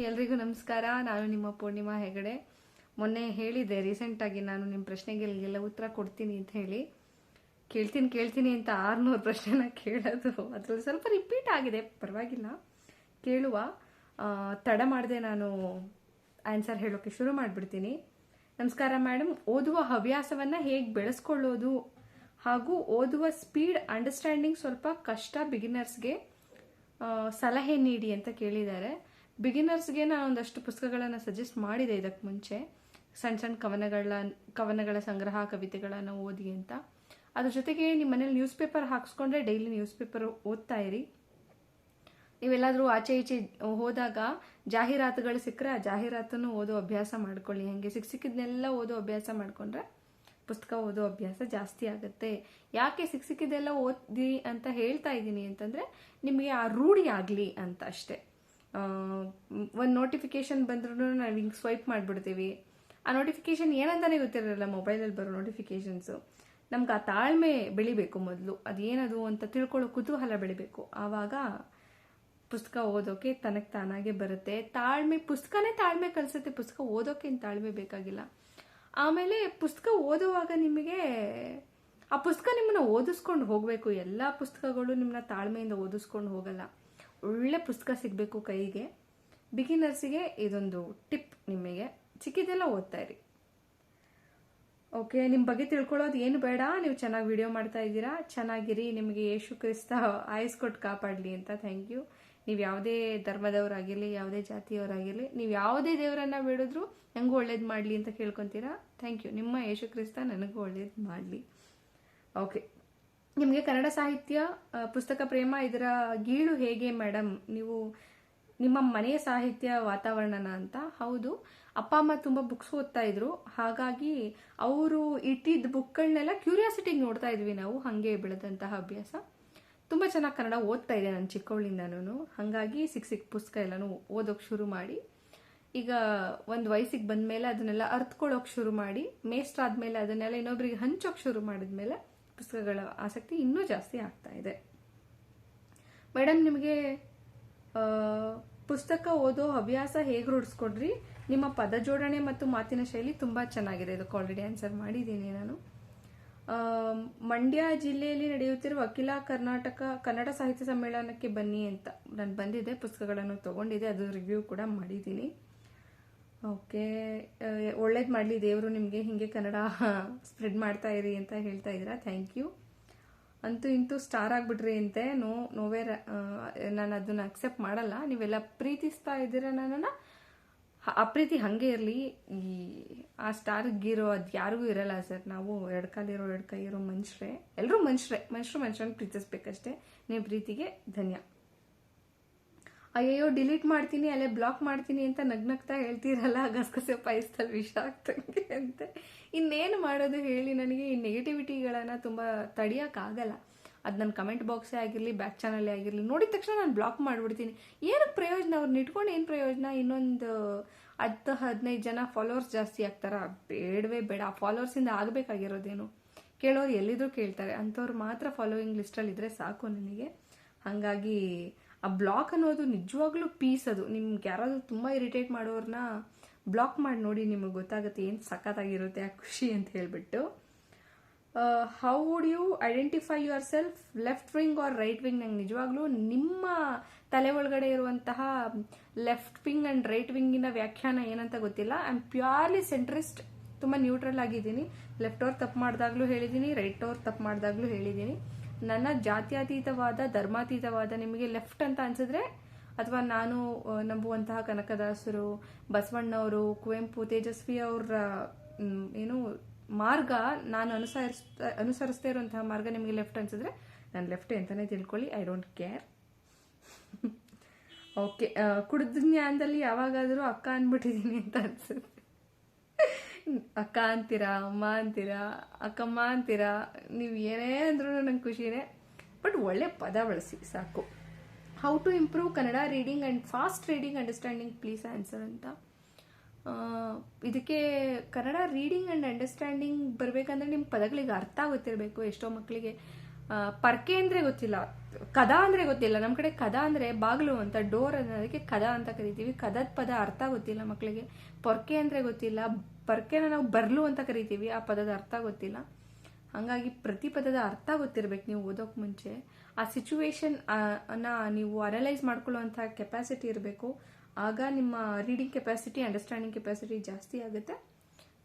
ಎಲ್ರಿಗೂ ನಮಸ್ಕಾರ. ನಾನು ನಿಮ್ಮ ಪೂರ್ಣಿಮಾ ಹೆಗಡೆ. ಮೊನ್ನೆ ಹೇಳಿದೆ ರೀಸೆಂಟಾಗಿ ನಾನು ನಿಮ್ಮ ಪ್ರಶ್ನೆಗಳಿಗೆಲ್ಲ ಉತ್ತರ ಕೊಡ್ತೀನಿ ಅಂತ ಹೇಳಿ. ಕೇಳ್ತೀನಿ ಅಂತ 600 ಪ್ರಶ್ನೆನ ಕೇಳೋದು ಅದ್ರಲ್ಲಿ ಸ್ವಲ್ಪ ರಿಪೀಟ್ ಆಗಿದೆ, ಪರವಾಗಿಲ್ಲ ಕೇಳುವ. ತಡ ಮಾಡದೆ ನಾನು ಆನ್ಸರ್ ಹೇಳೋಕ್ಕೆ ಶುರು ಮಾಡಿಬಿಡ್ತೀನಿ. ನಮಸ್ಕಾರ ಮೇಡಮ್. ಓದುವ ಹವ್ಯಾಸವನ್ನು ಹೇಗೆ ಬೆಳೆಸ್ಕೊಳ್ಳೋದು ಹಾಗೂ ಓದುವ ಸ್ಪೀಡ್ ಅಂಡರ್ಸ್ಟ್ಯಾಂಡಿಂಗ್ ಸ್ವಲ್ಪ ಕಷ್ಟ, ಬಿಗಿನರ್ಸ್ಗೆ ಸಲಹೆ ನೀಡಿ ಅಂತ ಕೇಳಿದ್ದಾರೆ. ಬಿಗಿನರ್ಸ್ಗೆ ನಾನು ಒಂದಷ್ಟು ಪುಸ್ತಕಗಳನ್ನು ಸಜೆಸ್ಟ್ ಮಾಡಿದೆ ಇದಕ್ಕೆ ಮುಂಚೆ, ಸಣ್ಣ ಕವನಗಳ ಸಂಗ್ರಹ, ಕವಿತೆಗಳನ್ನು ಓದಿ ಅಂತ. ಅದ್ರ ಜೊತೆಗೆ ನಿಮ್ಮ ಮನೇಲಿ ನ್ಯೂಸ್ ಪೇಪರ್ ಹಾಕ್ಸ್ಕೊಂಡ್ರೆ ಡೈಲಿ ನ್ಯೂಸ್ ಪೇಪರ್ ಓದ್ತಾ ಇರಿ. ನೀವೆಲ್ಲಾದರೂ ಆಚೆ ಈಚೆ ಹೋದಾಗ ಜಾಹೀರಾತುಗಳು ಸಿಕ್ಕರೆ ಆ ಜಾಹೀರಾತನ್ನು ಓದೋ ಅಭ್ಯಾಸ ಮಾಡ್ಕೊಳ್ಳಿ. ಹಾಗೆ ಸಿಕ್ಕಿದ್ನೆಲ್ಲ ಓದೋ ಅಭ್ಯಾಸ ಮಾಡ್ಕೊಂಡ್ರೆ ಪುಸ್ತಕ ಓದೋ ಅಭ್ಯಾಸ ಜಾಸ್ತಿ ಆಗುತ್ತೆ. ಯಾಕೆ ಸಿಕ್ಕಿದ್ದೆಲ್ಲ ಓದಿ ಅಂತ ಹೇಳ್ತಾ ಇದ್ದೀನಿ ಅಂತಂದರೆ ನಿಮಗೆ ಆ ರೂಢಿ ಆಗಲಿ ಅಂತ ಅಷ್ಟೇ. ಒಂದು ನೋಟಿಫಿಕೇಶನ್ ಬಂದ್ರೂ ನಾವು ಹಿಂಗೆ ಸ್ವೈಪ್ ಮಾಡಿಬಿಡ್ತೀವಿ. ಆ ನೋಟಿಫಿಕೇಶನ್ ಏನಂತಾನೆ ಗೊತ್ತಿರಲಿಲ್ಲ, ಮೊಬೈಲಲ್ಲಿ ಬರೋ ನೋಟಿಫಿಕೇಶನ್ಸು. ನಮ್ಗೆ ಆ ತಾಳ್ಮೆ ಬೆಳಿಬೇಕು ಮೊದಲು, ಅದೇನದು ಅಂತ ತಿಳ್ಕೊಳ್ಳೋ ಕುತೂಹಲ ಬೆಳಿಬೇಕು. ಆವಾಗ ಪುಸ್ತಕ ಓದೋಕೆ ತನಗೆ ತಾನಾಗೆ ಬರುತ್ತೆ. ಪುಸ್ತಕನೇ ತಾಳ್ಮೆ ಕಲಿಸುತ್ತೆ, ಪುಸ್ತಕ ಓದೋಕೆ ತಾಳ್ಮೆ ಬೇಕಾಗಿಲ್ಲ. ಆಮೇಲೆ ಪುಸ್ತಕ ಓದುವಾಗ ನಿಮಗೆ ಆ ಪುಸ್ತಕ ನಿಮ್ಮನ್ನ ಓದಿಸ್ಕೊಂಡು ಹೋಗಬೇಕು. ಎಲ್ಲ ಪುಸ್ತಕಗಳು ನಿಮ್ಮನ್ನ ತಾಳ್ಮೆಯಿಂದ ಓದಿಸ್ಕೊಂಡು ಹೋಗಲ್ಲ. ಒಳ್ಳೆ ಪುಸ್ತಕ ಸಿಗಬೇಕು ಕೈಗೆ. ಬಿಗಿನರ್ಸಿಗೆ ಇದೊಂದು ಟಿಪ್, ನಿಮಗೆ ಸಿಕ್ಕಿದೆಲ್ಲ ಓದ್ತಾ ಇರಿ. ಓಕೆ, ನಿಮ್ಮ ಬಗ್ಗೆ ತಿಳ್ಕೊಳ್ಳೋದು ಏನು ಬೇಡ, ನೀವು ಚೆನ್ನಾಗಿ ವಿಡಿಯೋ ಮಾಡ್ತಾ ಇದ್ದೀರಾ, ಚೆನ್ನಾಗಿರಿ. ನಿಮಗೆ ಯೇಸು ಕ್ರಿಸ್ತ ಆಯಸ್ಕೊಟ್ಟು ಕಾಪಾಡಲಿ ಅಂತ. Thank you. ನೀವು ಯಾವುದೇ ಧರ್ಮದವರಾಗಿರಲಿ, ಯಾವುದೇ ಜಾತಿಯವರಾಗಿರಲಿ, ನೀವು ಯಾವುದೇ ದೇವರನ್ನ ಬೇಡಿದ್ರು ನನಗೂ ಒಳ್ಳೇದು ಮಾಡಲಿ ಅಂತ ಕೇಳ್ಕೊತೀರಾ. Thank you. ನಿಮ್ಮ ಯೇಸು ಕ್ರಿಸ್ತ ನನಗೂ ಒಳ್ಳೇದು ಮಾಡಲಿ. ಓಕೆ, ನಿಮಗೆ ಕನ್ನಡ ಸಾಹಿತ್ಯ, ಪುಸ್ತಕ ಪ್ರೇಮ, ಇದರ ಗೀಳು ಹೇಗೆ ಮೇಡಮ್? ನೀವು ನಿಮ್ಮ ಮನೆಯ ಸಾಹಿತ್ಯ ವಾತಾವರಣನ ಅಂತ. ಹೌದು, ಅಪ್ಪ ಅಮ್ಮ ತುಂಬ ಬುಕ್ಸ್ ಓದ್ತಾ ಇದ್ರು, ಹಾಗಾಗಿ ಅವರು ಇಟ್ಟಿದ್ದ ಬುಕ್ಗಳನ್ನೆಲ್ಲ ಕ್ಯೂರಿಯಾಸಿಟಿಗೆ ನೋಡ್ತಾ ಇದ್ವಿ ನಾವು. ಹಾಗೆ ಬೆಳೆದಂತಹ ಅಭ್ಯಾಸ. ತುಂಬ ಚೆನ್ನಾಗಿ ಕನ್ನಡ ಓದ್ತಾ ಇದೆ ನಾನು ಚಿಕ್ಕವಳಿಂದನೂ. ಹಾಗಾಗಿ ಸಿಕ್ಕ ಪುಸ್ತಕ ಎಲ್ಲನೂ ಓದೋಕೆ ಶುರು ಮಾಡಿ, ಈಗ ಒಂದು ವಯಸ್ಸಿಗೆ ಬಂದಮೇಲೆ ಅದನ್ನೆಲ್ಲ ಅರ್ಥಕೊಳ್ಳೋಕೆ ಶುರು ಮಾಡಿ, ಮೇಷ್ಟ್ರಾದ್ಮೇಲೆ ಅದನ್ನೆಲ್ಲ ಇನ್ನೊಬ್ರಿಗೆ ಹಂಚೋಕೆ ಶುರು ಮಾಡಿದ್ಮೇಲೆ ಪುಸ್ತಕಗಳ ಆಸಕ್ತಿ ಇನ್ನೂ ಜಾಸ್ತಿ ಆಗ್ತಾ ಇದೆ. ಮೇಡಮ್, ನಿಮಗೆ ಪುಸ್ತಕ ಓದೋ ಹವ್ಯಾಸ ಹೇಗೆ ರೂಢಿಸ್ಕೊಡ್ರಿ? ನಿಮ್ಮ ಪದ ಜೋಡಣೆ ಮತ್ತು ಮಾತಿನ ಶೈಲಿ ತುಂಬ ಚೆನ್ನಾಗಿದೆ. ಇದಕ್ಕೆ ಆಲ್ರೆಡಿ ಆನ್ಸರ್ ಮಾಡಿದ್ದೀನಿ ನಾನು. ಮಂಡ್ಯ ಜಿಲ್ಲೆಯಲ್ಲಿ ನಡೆಯುತ್ತಿರುವ ಅಖಿಲ ಕರ್ನಾಟಕ ಕನ್ನಡ ಸಾಹಿತ್ಯ ಸಮ್ಮೇಳನಕ್ಕೆ ಬನ್ನಿ ಅಂತ ನಾನು ಬಂದಿದ್ದೆ, ಪುಸ್ತಕಗಳನ್ನು ತಗೊಂಡಿದ್ದೆ, ಅದು ರಿವ್ಯೂ ಕೂಡ ಮಾಡಿದ್ದೀನಿ. ಓಕೆ, ಒಳ್ಳೇದು ಮಾಡಲಿ ದೇವರು, ನಿಮಗೆ ಹೀಗೆ ಕನ್ನಡ ಸ್ಪ್ರೆಡ್ ಮಾಡ್ತಾ ಇರಿ ಅಂತ ಹೇಳ್ತಾ ಇದ್ದೀರಾ. Thank you. ಅಂತೂ ಇಂತೂ ಸ್ಟಾರ್ ಆಗಿಬಿಟ್ರಿ ಅಂತೆ. ನೋವೇರ್, ನಾನು ಅದನ್ನು ಅಕ್ಸೆಪ್ಟ್ ಮಾಡಲ್ಲ. ನೀವೆಲ್ಲ ಪ್ರೀತಿಸ್ತಾ ಇದ್ದೀರಾ ನನ್ನನ್ನು, ಆ ಪ್ರೀತಿ ಹಾಗೆ ಇರಲಿ. ಆ ಸ್ಟಾರ್ಗಿರೋ ಅದು ಯಾರಿಗೂ ಇರಲ್ಲ ಸರ್. ನಾವು ಎರಡು ಕಾಲಿರೋ ಎರಡು ಕೈ ಇರೋ ಮನುಷ್ಯರೇ, ಎಲ್ಲರೂ ಮನುಷ್ಯರನ್ನ ಪ್ರೀತಿಸ್ಬೇಕಷ್ಟೇ. ನೀವು ಪ್ರೀತಿಗೆ ಧನ್ಯ. ಅಯ್ಯೋ ಡಿಲೀಟ್ ಮಾಡ್ತೀನಿ, ಅಲ್ಲೇ ಬ್ಲಾಕ್ ಮಾಡ್ತೀನಿ ಅಂತ ನಗ್ನಗ್ತಾ ಹೇಳ್ತೀರಲ್ಲ, ಗಸಗಸೆ ಪಾಯಿಸ್ತಲ್ಲಿ ವಿಷ ಆಗ್ತಂಗೆ ಅಂತೆ. ಇನ್ನೇನು ಮಾಡೋದು ಹೇಳಿ? ನನಗೆ ಈ ನೆಗೆಟಿವಿಟಿಗಳನ್ನು ತುಂಬ ತಡಿಯೋಕ್ಕಾಗಲ್ಲ. ಅದು ನನ್ನ ಕಮೆಂಟ್ ಬಾಕ್ಸೇ ಆಗಿರಲಿ, ಬ್ಯಾಕ್ ಚಾನಲ್ಲೇ ಆಗಿರಲಿ, ನೋಡಿದ ತಕ್ಷಣ ನಾನು ಬ್ಲಾಕ್ ಮಾಡಿಬಿಡ್ತೀನಿ. ಏನಕ್ಕೆ ಪ್ರಯೋಜನ? ಅವ್ರನ್ನ ಇಟ್ಕೊಂಡು ಏನು ಪ್ರಯೋಜನ? ಇನ್ನೊಂದು 10-15 ಜನ ಫಾಲೋವರ್ಸ್ ಜಾಸ್ತಿ ಆಗ್ತಾರ? ಬೇಡವೇ ಬೇಡ. ಆ ಫಾಲೋವರ್ಸಿಂದ ಆಗಬೇಕಾಗಿರೋದೇನು? ಕೇಳೋರು ಎಲ್ಲಿದ್ರು ಕೇಳ್ತಾರೆ, ಅಂಥವ್ರು ಮಾತ್ರ ಫಾಲೋಯಿಂಗ್ ಲಿಸ್ಟಲ್ಲಿ ಇದ್ರೆ ಸಾಕು ನನಗೆ. ಹಾಗಾಗಿ ಆ ಬ್ಲಾಕ್ ಅನ್ನೋದು ನಿಜವಾಗ್ಲೂ ಪೀಸ್. ಅದು ನಿಮ್ಗೆ ಯಾರಾದರೂ ತುಂಬ ಇರಿಟೇಟ್ ಮಾಡೋರನ್ನ ಬ್ಲಾಕ್ ಮಾಡಿ ನೋಡಿ, ನಿಮಗೆ ಗೊತ್ತಾಗುತ್ತೆ ಏನು ಸಖತ್ತಾಗಿರುತ್ತೆ ಆ ಖುಷಿ ಅಂತ ಹೇಳ್ಬಿಟ್ಟು. How would you identify yourself, left wing or right wing? ನಂಗೆ ನಿಜವಾಗ್ಲೂ ನಿಮ್ಮ ತಲೆ ಒಳಗಡೆ ಇರುವಂತಹ ಲೆಫ್ಟ್ ವಿಂಗ್ ಆ್ಯಂಡ್ ರೈಟ್ ವಿಂಗಿನ ವ್ಯಾಖ್ಯಾನ ಏನಂತ ಗೊತ್ತಿಲ್ಲ. ಐ ಆಮ್ ಪ್ಯೂರ್ಲಿ ಸೆಂಟ್ರಿಸ್ಟ್, ತುಂಬ ನ್ಯೂಟ್ರಲ್ ಆಗಿದ್ದೀನಿ. ಲೆಫ್ಟ್ ಅವ್ರು ತಪ್ಪು ಮಾಡಿದಾಗಲೂ ಹೇಳಿದ್ದೀನಿ, ರೈಟ್ ಅವ್ರು ತಪ್ಪು ಮಾಡಿದಾಗಲೂ ಹೇಳಿದ್ದೀನಿ. ನನ್ನ ಜಾತ್ಯತೀತವಾದ, ಧರ್ಮಾತೀತವಾದ ನಿಮಗೆ ಲೆಫ್ಟ್ ಅಂತ ಅನ್ಸಿದ್ರೆ, ಅಥವಾ ನಾನು ನಂಬುವಂತಹ ಕನಕದಾಸರು, ಬಸವಣ್ಣವರು, ಕುವೆಂಪು, ತೇಜಸ್ವಿ ಅವರ ಏನು ಮಾರ್ಗ ನಾನು ಅನುಸರಿಸ್ತಾ ಇರುವಂತಹ ಮಾರ್ಗ ನಿಮಗೆ ಲೆಫ್ಟ್ ಅನ್ಸಿದ್ರೆ ನಾನು ಲೆಫ್ಟ್ ಅಂತಾನೆ ತಿಳ್ಕೊಳ್ಳಿ. I don't care. ಓಕೆ, ಕುಡಿದ ಜ್ಞಾನದಲ್ಲಿ ಯಾವಾಗಾದರೂ ಅಕ್ಕ ಅಂದ್ಬಿಟ್ಟಿದ್ದೀನಿ ಅಂತ ಅನ್ಸುತ್ತೆ. ಅಕ್ಕ ಅಂತೀರಾ, ಅಮ್ಮ ಅಂತೀರಾ, ಅಕ್ಕಮ್ಮ ಅಂತೀರಾ, ನೀವು ಏನೇ ಅಂದ್ರೂ ನಂಗೆ ಖುಷಿನೇ. ಬಟ್ ಒಳ್ಳೆ ಪದ ಬಳಸಿ ಸಾಕು. How to improve Kannada reading and fast reading understanding please answer ಅಂತ. ಇದಕ್ಕೆ ಕನ್ನಡ ರೀಡಿಂಗ್ ಆ್ಯಂಡ್ ಅಂಡರ್ಸ್ಟ್ಯಾಂಡಿಂಗ್ ಬರಬೇಕಂದ್ರೆ ನಿಮ್ಮ ಪದಗಳಿಗೆ ಅರ್ಥ ಗೊತ್ತಿರಬೇಕು. ಎಷ್ಟೋ ಮಕ್ಕಳಿಗೆ ಪರ್ಕೆ ಅಂದರೆ ಗೊತ್ತಿಲ್ಲ, ಕದ ಅಂದರೆ ಗೊತ್ತಿಲ್ಲ. ನಮ್ಮ ಕಡೆ ಕದ ಅಂದರೆ ಬಾಗಿಲು ಅಂತ, ಡೋರ್ ಅನ್ನೋದಕ್ಕೆ ಕದ ಅಂತ ಕರಿತೀವಿ. ಕದದ ಪದ ಅರ್ಥ ಗೊತ್ತಿಲ್ಲ ಮಕ್ಕಳಿಗೆ. ಪೊರ್ಕೆ ಅಂದರೆ ಗೊತ್ತಿಲ್ಲ. ಪರ್ಕೆನ ನಾವು ಬರ್ಲು ಅಂತ ಕರಿತೀವಿ, ಆ ಪದದ ಅರ್ಥ ಗೊತ್ತಿಲ್ಲ. ಹಾಗಾಗಿ ಪ್ರತಿ ಪದದ ಅರ್ಥ ಗೊತ್ತಿರ್ಬೇಕು ನೀವು ಓದೋಕೆ ಮುಂಚೆ. ಆ ಸಿಚುವೇಶನ್ ನೀವು ಅನಲೈಸ್ ಮಾಡ್ಕೊಳ್ಳೋವಂಥ ಕೆಪಾಸಿಟಿ ಇರಬೇಕು. ಆಗ ನಿಮ್ಮ ರೀಡಿಂಗ್ ಕೆಪಾಸಿಟಿ, ಅಂಡರ್ಸ್ಟ್ಯಾಂಡಿಂಗ್ ಕೆಪಾಸಿಟಿ ಜಾಸ್ತಿ ಆಗುತ್ತೆ.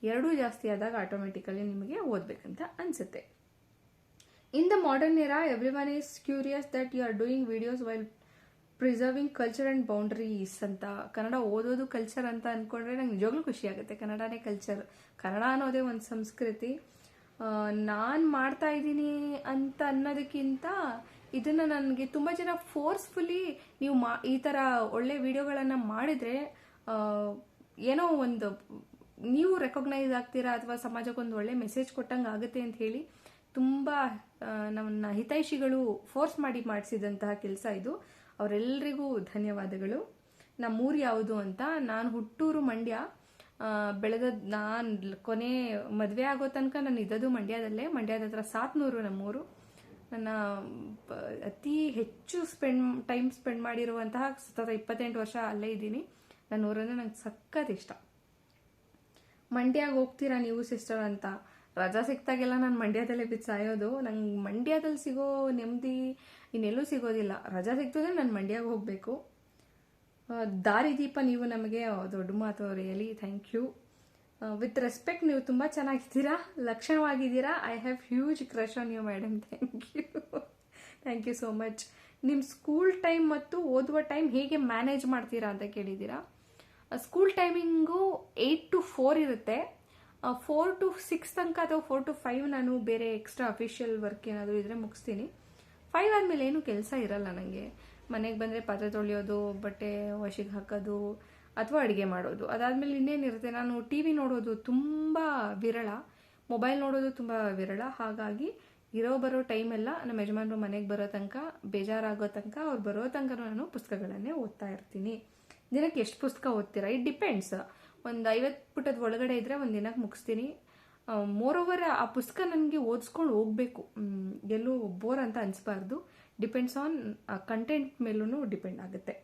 ಎರಡೂ ಜಾಸ್ತಿ ಆದಾಗ ಆಟೋಮೆಟಿಕಲಿ ನಿಮಗೆ ಓದಬೇಕಂತ ಅನಿಸುತ್ತೆ. In the modern era, everyone is curious that you are doing videos while preserving culture and boundaries ಅಂತ. ಕನ್ನಡ ಓದೋದು ಕಲ್ಚರ್ ಅಂತ ಅಂದ್ಕೊಂಡ್ರೆ ನಂಗೆ ನಿಜವಾಗ್ಲೂ ಖುಷಿ ಆಗುತ್ತೆ. ಕನ್ನಡನೇ ಕಲ್ಚರ್, ಕನ್ನಡ ಅನ್ನೋದೇ ಒಂದು ಸಂಸ್ಕೃತಿ. ನಾನು ಮಾಡ್ತಾ ಇದ್ದೀನಿ ಅಂತ ಅನ್ನೋದಕ್ಕಿಂತ ಇದನ್ನು ನನಗೆ ತುಂಬ ಜನ ಫೋರ್ಸ್ಫುಲಿ ನೀವು ಈ ಥರ ಒಳ್ಳೆ ವಿಡಿಯೋಗಳನ್ನು ಮಾಡಿದರೆ ಏನೋ ಒಂದು ನೀವು ರೆಕಗ್ನೈಸ್ ಆಗ್ತೀರಾ ಅಥವಾ ಸಮಾಜಕ್ಕೊಂದು ಒಳ್ಳೆ ಮೆಸೇಜ್ ಕೊಟ್ಟಂಗೆ ಆಗುತ್ತೆ ಅಂತ ಹೇಳಿ ತುಂಬ ನನ್ನ ಹಿತೈಷಿಗಳು ಫೋರ್ಸ್ ಮಾಡಿ ಮಾಡಿಸಿದಂತಹ ಕೆಲಸ ಇದು. ಅವರೆಲ್ಲರಿಗೂ ಧನ್ಯವಾದಗಳು. ನಮ್ಮೂರು ಯಾವುದು ಅಂತ, ನಾನು ಹುಟ್ಟೂರು ಮಂಡ್ಯ, ಬೆಳೆದ ನಾನು ಕೊನೆ ಮದುವೆ ಆಗೋ ತನಕ ನಾನು ಇದ್ದದ್ದು ಮಂಡ್ಯದಲ್ಲೇ. ಮಂಡ್ಯದ ಹತ್ರ ಸಾತ್ನೂರು ನಮ್ಮೂರು. ನನ್ನ ಅತಿ ಹೆಚ್ಚು ಟೈಮ್ ಸ್ಪೆಂಡ್ ಮಾಡಿರುವಂತಹ 28 ವರ್ಷ ಅಲ್ಲೇ ಇದ್ದೀನಿ. ನನ್ನ ಊರಂದ್ರೆ ನಂಗೆ ಸಖತ್ ಇಷ್ಟ. ಮಂಡ್ಯಾಗ ಹೋಗ್ತೀರಾ ನೀವು ಸಿಸ್ಟರ್ ಅಂತ, ರಜಾ ಸಿಕ್ತಾಗೆಲ್ಲ ನಾನು ಮಂಡ್ಯದಲ್ಲೇ ಬಿದ್ದು ಸಾಯೋದು. ನಂಗೆ ಮಂಡ್ಯದಲ್ಲಿ ಸಿಗೋ ನೆಮ್ಮದಿ ಇನ್ನೆಲ್ಲೂ ಸಿಗೋದಿಲ್ಲ. ರಜಾ ಸಿಗ್ತದೆ ನಾನು ಮಂಡ್ಯಾಗ ಹೋಗಬೇಕು. ದಾರಿದೀಪ ನೀವು ನಮಗೆ, ದೊಡ್ಡ ಮಾತು. Really thank you. With respect, ನೀವು ತುಂಬ ಚೆನ್ನಾಗಿದ್ದೀರಾ, ಲಕ್ಷಣವಾಗಿದ್ದೀರಾ. I have huge crush on you madam. Thank you so much. ನಿಮ್ಮ ಸ್ಕೂಲ್ ಟೈಮ್ ಮತ್ತು ಓದುವ ಟೈಮ್ ಹೇಗೆ ಮ್ಯಾನೇಜ್ ಮಾಡ್ತೀರಾ ಅಂತ ಕೇಳಿದ್ದೀರಾ. ಸ್ಕೂಲ್ ಟೈಮಿಂಗು 8 to 4 ಇರುತ್ತೆ. 4 to 6 ತನಕ ಅಥವಾ 4 to 5 ನಾನು ಬೇರೆ ಎಕ್ಸ್ಟ್ರಾ ಅಫಿಷಿಯಲ್ ವರ್ಕ್ ಏನಾದರೂ ಇದ್ರೆ ಮುಗಿಸ್ತೀನಿ. 5 ಆದಮೇಲೆ ಏನೂ ಕೆಲಸ ಇರಲ್ಲ ನನಗೆ. ಮನೆಗೆ ಬಂದರೆ ಪಾತ್ರೆ ತೊಳೆಯೋದು, ಬಟ್ಟೆ ವಾಶಿಗೆ ಹಾಕೋದು ಅಥವಾ ಅಡುಗೆ ಮಾಡೋದು. ಅದಾದಮೇಲೆ ಇನ್ನೇನಿರುತ್ತೆ, ನಾನು ಟಿ ವಿ ನೋಡೋದು ತುಂಬ ವಿರಳ, ಮೊಬೈಲ್ ನೋಡೋದು ತುಂಬ ವಿರಳ. ಹಾಗಾಗಿ ಬರೋ ಟೈಮೆಲ್ಲ ನಮ್ಮ ಯಜಮಾನರು ಮನೆಗೆ ಬರೋ ತನಕ, ಬೇಜಾರಾಗೋ ತನಕ, ಅವ್ರು ಬರೋ ತನಕ ನಾನು ಪುಸ್ತಕಗಳನ್ನೇ ಓದ್ತಾ ಇರ್ತೀನಿ. ದಿನಕ್ಕೆ ಎಷ್ಟು ಪುಸ್ತಕ ಓದ್ತೀರಾ? It depends. ಒಂದು 50 ಪುಟದ ಒಳಗಡೆ ಇದ್ದರೆ ಒಂದು ದಿನಕ್ಕೆ ಮುಗಿಸ್ತೀನಿ. ಮೋರೋವರ್ ಆ ಪುಸ್ತಕ ನನಗೆ ಓದಿಸ್ಕೊಂಡು ಹೋಗಬೇಕು, ಎಲ್ಲೂ ಬೋರ್ ಅಂತ ಅನಿಸ್ಬಾರ್ದು. ಡಿಪೆಂಡ್ಸ್ ಆನ್ ಕಂಟೆಂಟ್ ಮೇಲೂ ಡಿಪೆಂಡ್ ಆಗುತ್ತೆ.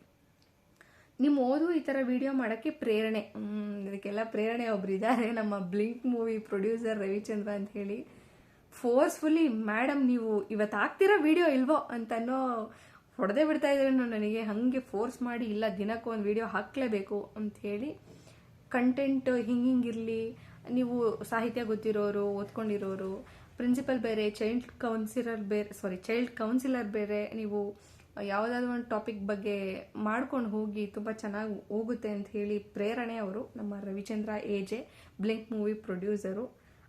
ನಿಮ್ಮ ಓದು ಈ ಥರ ವಿಡಿಯೋ ಮಾಡೋಕ್ಕೆ ಪ್ರೇರಣೆ, ಇದಕ್ಕೆಲ್ಲ ಪ್ರೇರಣೆ ಒಬ್ರು ಇದ್ದಾರೆ, ನಮ್ಮ ಬ್ಲಿಂಕ್ ಮೂವಿ ಪ್ರೊಡ್ಯೂಸರ್ ರವಿಚಂದ್ರ ಅಂತ ಹೇಳಿ. ಫೋರ್ಸ್ಫುಲಿ ಮೇಡಮ್ ನೀವು ಇವತ್ತು ಹಾಕ್ತಿರೋ ವಿಡಿಯೋ ಇಲ್ವೋ ಅಂತನೋ ಹೊಡೆದೇ ಬಿಡ್ತಾ ಇದ್ರೆ ನನಗೆ. ಹಾಗೆ ಫೋರ್ಸ್ ಮಾಡಿ ಇಲ್ಲ ದಿನಕ್ಕೆ ಒಂದು ವಿಡಿಯೋ ಹಾಕಲೇಬೇಕು ಅಂತ ಹೇಳಿ. ಕಂಟೆಂಟ್ ಹಿಂಗಿರಲಿ, ನೀವು ಸಾಹಿತ್ಯ ಗೊತ್ತಿರೋರು, ಓದ್ಕೊಂಡಿರೋರು, ಪ್ರಿನ್ಸಿಪಲ್ ಬೇರೆ, ಚೈಲ್ಡ್ ಕೌನ್ಸಿಲರ್ ಬೇರೆ, ನೀವು ಯಾವುದಾದ್ರೂ ಒಂದು ಟಾಪಿಕ್ ಬಗ್ಗೆ ಮಾಡ್ಕೊಂಡು ಹೋಗಿ ತುಂಬ ಚೆನ್ನಾಗಿ ಹೋಗುತ್ತೆ ಅಂತ ಹೇಳಿ ಪ್ರೇರಣೆ ಅವರು ನಮ್ಮ Ravichandra AJ, blink movie producer.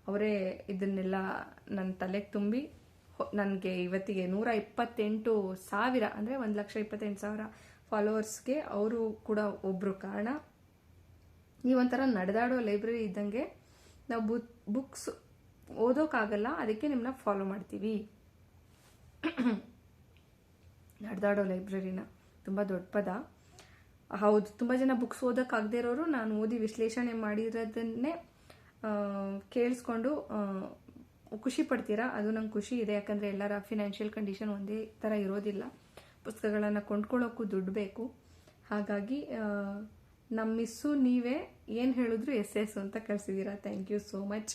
ಅವರೇ ಇದನ್ನೆಲ್ಲ ನನ್ನ ತಲೆಗೆ ತುಂಬಿ ನನಗೆ ಇವತ್ತಿಗೆ 128,000 ಅಂದರೆ 1,28,000 ಫಾಲೋವರ್ಸ್ಗೆ ಅವರು ಕೂಡ ಒಬ್ಬರು ಕಾರಣ. ನೀವೊಂಥರ ನಡೆದಾಡೋ ಲೈಬ್ರರಿ ಇದ್ದಂಗೆ. ನಾವು ಬುಕ್ಸ್ ಓದೋಕ್ಕಾಗಲ್ಲ, ಅದಕ್ಕೆ ನಿಮ್ಮನ್ನ ಫಾಲೋ ಮಾಡ್ತೀವಿ. ನಡೆದಾಡೋ ಲೈಬ್ರರಿನ ತುಂಬ ದೊಡ್ಡ ಪದ. ಹೌದು, ತುಂಬ ಜನ ಬುಕ್ಸ್ ಓದೋಕ್ಕಾಗದೇ ಇರೋರು ನಾನು ಓದಿ ವಿಶ್ಲೇಷಣೆ ಮಾಡಿರೋದನ್ನೇ ಕೇಳಿಸ್ಕೊಂಡು ಖುಷಿ ಪಡ್ತೀರಾ. ಅದು ನಂಗೆ ಖುಷಿ ಇದೆ, ಯಾಕಂದರೆ ಎಲ್ಲರ ಫಿನಾನ್ಷಿಯಲ್ ಕಂಡೀಷನ್ ಒಂದೇ ಥರ ಇರೋದಿಲ್ಲ. ಪುಸ್ತಕಗಳನ್ನು ಕೊಂಡ್ಕೊಳ್ಳೋಕ್ಕೂ ದುಡ್ಡು ಬೇಕು. ಹಾಗಾಗಿ ನಮ್ಮ ಮಿಸ್ಸು ನೀವೇ ಏನು ಹೇಳಿದ್ರು ಎಸ್ ಅಂತ ಕಳಿಸಿದ್ದೀರಾ. Thank you so much.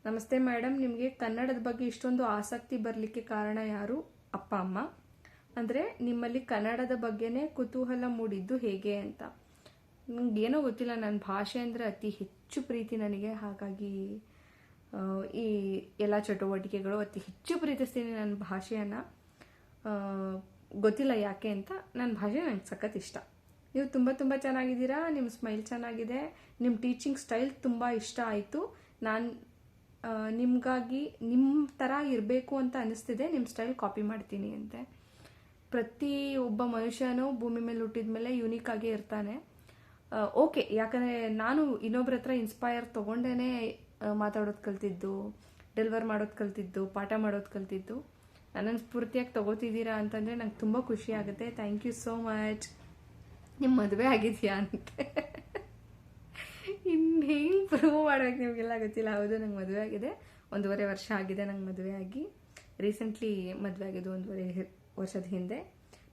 ನಮಸ್ತೆ ಮೇಡಮ್, ನಿಮಗೆ ಕನ್ನಡದ ಬಗ್ಗೆ ಇಷ್ಟೊಂದು ಆಸಕ್ತಿ ಬರಲಿಕ್ಕೆ ಕಾರಣ ಯಾರು? ಅಪ್ಪ ಅಮ್ಮ. ಅಂದರೆ ನಿಮ್ಮಲ್ಲಿ ಕನ್ನಡದ ಬಗ್ಗೆನೇ ಕುತೂಹಲ ಮೂಡಿದ್ದು ಹೇಗೆ ಅಂತ. ನನಗೇನೋ ಗೊತ್ತಿಲ್ಲ, ನನ್ನ ಭಾಷೆ ಅಂದರೆ ಅತಿ ಹೆಚ್ಚು ಪ್ರೀತಿ ನನಗೆ. ಹಾಗಾಗಿ ಈ ಎಲ್ಲ ಚಟುವಟಿಕೆಗಳು ಅತಿ ಹೆಚ್ಚು ಪ್ರೀತಿಸ್ತೀನಿ ನನ್ನ ಭಾಷೆಯನ್ನು. ಗೊತ್ತಿಲ್ಲ ಯಾಕೆ ಅಂತ, ನನ್ನ ಭಾಷೆ ನನಗೆ ಸಖತ್ ಇಷ್ಟ. ನೀವು ತುಂಬ ತುಂಬ ಚೆನ್ನಾಗಿದ್ದೀರಾ, ನಿಮ್ಮ ಸ್ಮೈಲ್ ಚೆನ್ನಾಗಿದೆ, ನಿಮ್ಮ ಟೀಚಿಂಗ್ ಸ್ಟೈಲ್ ತುಂಬ ಇಷ್ಟ ಆಯಿತು. ನಾನು ನಿಮಗಾಗಿ ನಿಮ್ಮ ಥರ ಇರಬೇಕು ಅಂತ ಅನಿಸ್ತಿದೆ, ನಿಮ್ಮ ಸ್ಟೈಲ್ ಕಾಪಿ ಮಾಡ್ತೀನಿ ಅಂತೆ. ಪ್ರತಿ ಒಬ್ಬ ಮನುಷ್ಯನೂ ಭೂಮಿ ಮೇಲೆ ಹುಟ್ಟಿದ ಮೇಲೆ ಯೂನಿಕ್ ಆಗೇ ಇರ್ತಾನೆ. ಓಕೆ, ಯಾಕಂದರೆ ನಾನು ಇನ್ನೊಬ್ರ ಹತ್ರ ಇನ್ಸ್ಪೈರ್ ತೊಗೊಂಡೇ ಮಾತಾಡೋದು ಕಲ್ತಿದ್ದು, ಡೆಲಿವರ್ ಮಾಡೋದು ಕಲ್ತಿದ್ದು, ಪಾಠ ಮಾಡೋದು ಕಲ್ತಿದ್ದು. ನನ್ನನ್ನು ಸ್ಫೂರ್ತಿಯಾಗಿ ತೊಗೋತಿದ್ದೀರಾ ಅಂತಂದರೆ ನಂಗೆ ತುಂಬ ಖುಷಿ ಆಗುತ್ತೆ. Thank you so much. ನಿಮ್ಮ ಮದುವೆ ಆಗಿದೆಯಾ ಅಂತೆ. ಇನ್ನು ಹೆಂಗೆ ಪ್ರೂವ್ ಮಾಡೋಕ್ಕೆ ನಿಮಗೆಲ್ಲ ಗೊತ್ತಿಲ್ಲ. ಹೌದು, ನಂಗೆ ಮದುವೆ ಆಗಿದೆ, 1.5 ವರ್ಷ ಆಗಿದೆ ನಂಗೆ ಮದುವೆ ಆಗಿ. ರೀಸೆಂಟ್ಲಿ ಮದುವೆ ಆಗಿದ್ದು 1.5 ವರ್ಷದ ಹಿಂದೆ.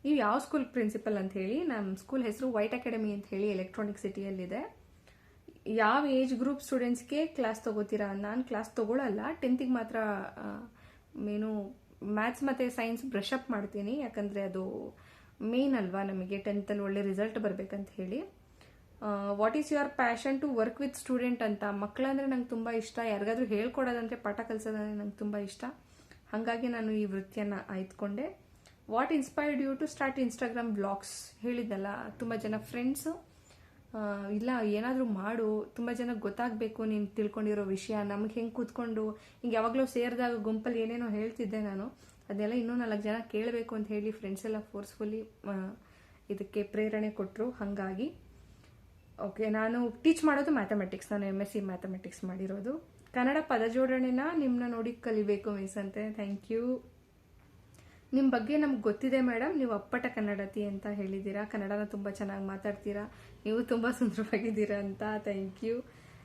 ನೀವು ಯಾವ ಸ್ಕೂಲ್ ಪ್ರಿನ್ಸಿಪಲ್ ಅಂತ ಹೇಳಿ, ನಮ್ಮ ಸ್ಕೂಲ್ ಹೆಸರು ವೈಟ್ ಅಕಾಡೆಮಿ ಅಂತ ಹೇಳಿ ಎಲೆಕ್ಟ್ರಾನಿಕ್ ಸಿಟಿಯಲ್ಲಿದೆ. ಯಾವ ಏಜ್ ಗ್ರೂಪ್ ಸ್ಟೂಡೆಂಟ್ಸ್ಗೆ ಕ್ಲಾಸ್ ತೊಗೋತೀರಾ? ನಾನು ಕ್ಲಾಸ್ ತೊಗೊಳಲ್ಲ, 10th ಮಾತ್ರ ಏನು ಮ್ಯಾಥ್ಸ್ ಮತ್ತು ಸೈನ್ಸ್ ಬ್ರಷ್ ಅಪ್ ಮಾಡ್ತೀನಿ, ಯಾಕಂದರೆ ಅದು ಮೇನ್ ಅಲ್ವಾ ನಮಗೆ 10th ಒಳ್ಳೆ ರಿಸಲ್ಟ್ ಬರಬೇಕಂತ ಹೇಳಿ. What is your passion to work with student ಅಂತ. ಮಕ್ಕಳಂದ್ರೆ ನಂಗೆ ತುಂಬ ಇಷ್ಟ, ಯಾರಿಗಾದ್ರೂ ಹೇಳ್ಕೊಡೋದಂದ್ರೆ ಪಾಠ ಕಲಿಸೋದಂದ್ರೆ ನಂಗೆ ತುಂಬ ಇಷ್ಟ, ಹಾಗಾಗಿ ನಾನು ಈ ವೃತ್ತಿಯನ್ನು ಆಯ್ದುಕೊಂಡೆ. What inspired you to start Instagram blogs? ಹೇಳಿದ್ನಲ್ಲ, ತುಂಬ ಜನ ಫ್ರೆಂಡ್ಸು ಇಲ್ಲ ಏನಾದರೂ ಮಾಡು, ತುಂಬ ಜನಕ್ಕೆ ಗೊತ್ತಾಗಬೇಕು ನೀನು ತಿಳ್ಕೊಂಡಿರೋ ವಿಷಯ, ನಮ್ಗೆ ಹೆಂಗೆ ಕೂತ್ಕೊಂಡು ಹಿಂಗೆ ಯಾವಾಗಲೂ ಸೇರಿದಾಗ ಗುಂಪಲ್ಲಿ ಏನೇನೋ ಹೇಳ್ತಿದ್ದೆ ನಾನು, ಅದನ್ನೆಲ್ಲ ಇನ್ನೂ 4 ಜನ ಕೇಳಬೇಕು ಅಂತ ಹೇಳಿ ಫ್ರೆಂಡ್ಸ್ ಎಲ್ಲ ಫೋರ್ಸ್ಫುಲಿ ಇದಕ್ಕೆ ಪ್ರೇರಣೆ ಕೊಟ್ಟರು. ಹಾಗಾಗಿ ಓಕೆ, ನಾನು ಟೀಚ್ ಮಾಡೋದು ಮ್ಯಾಥಮೆಟಿಕ್ಸ್, ನಾನು MSc ಮ್ಯಾಥಮೆಟಿಕ್ಸ್ ಮಾಡಿರೋದು. ಕನ್ನಡ ಪದ ಜೋಡಣೆನ ನಿಮ್ಮನ್ನ ನೋಡಿ ಕಲಿಬೇಕು ಮಿಸ್ ಅಂತೆ. Thank you. ನಿಮ್ಮ ಬಗ್ಗೆ ನಮ್ಗೆ ಗೊತ್ತಿದೆ ಮೇಡಮ್, ನೀವು ಅಪ್ಪಟ ಕನ್ನಡತಿ ಅಂತ ಹೇಳಿದ್ದೀರಾ, ಕನ್ನಡನ ತುಂಬ ಚೆನ್ನಾಗಿ ಮಾತಾಡ್ತೀರಾ, ನೀವು ತುಂಬ ಸುಂದರವಾಗಿದ್ದೀರಾ ಅಂತ. Thank you.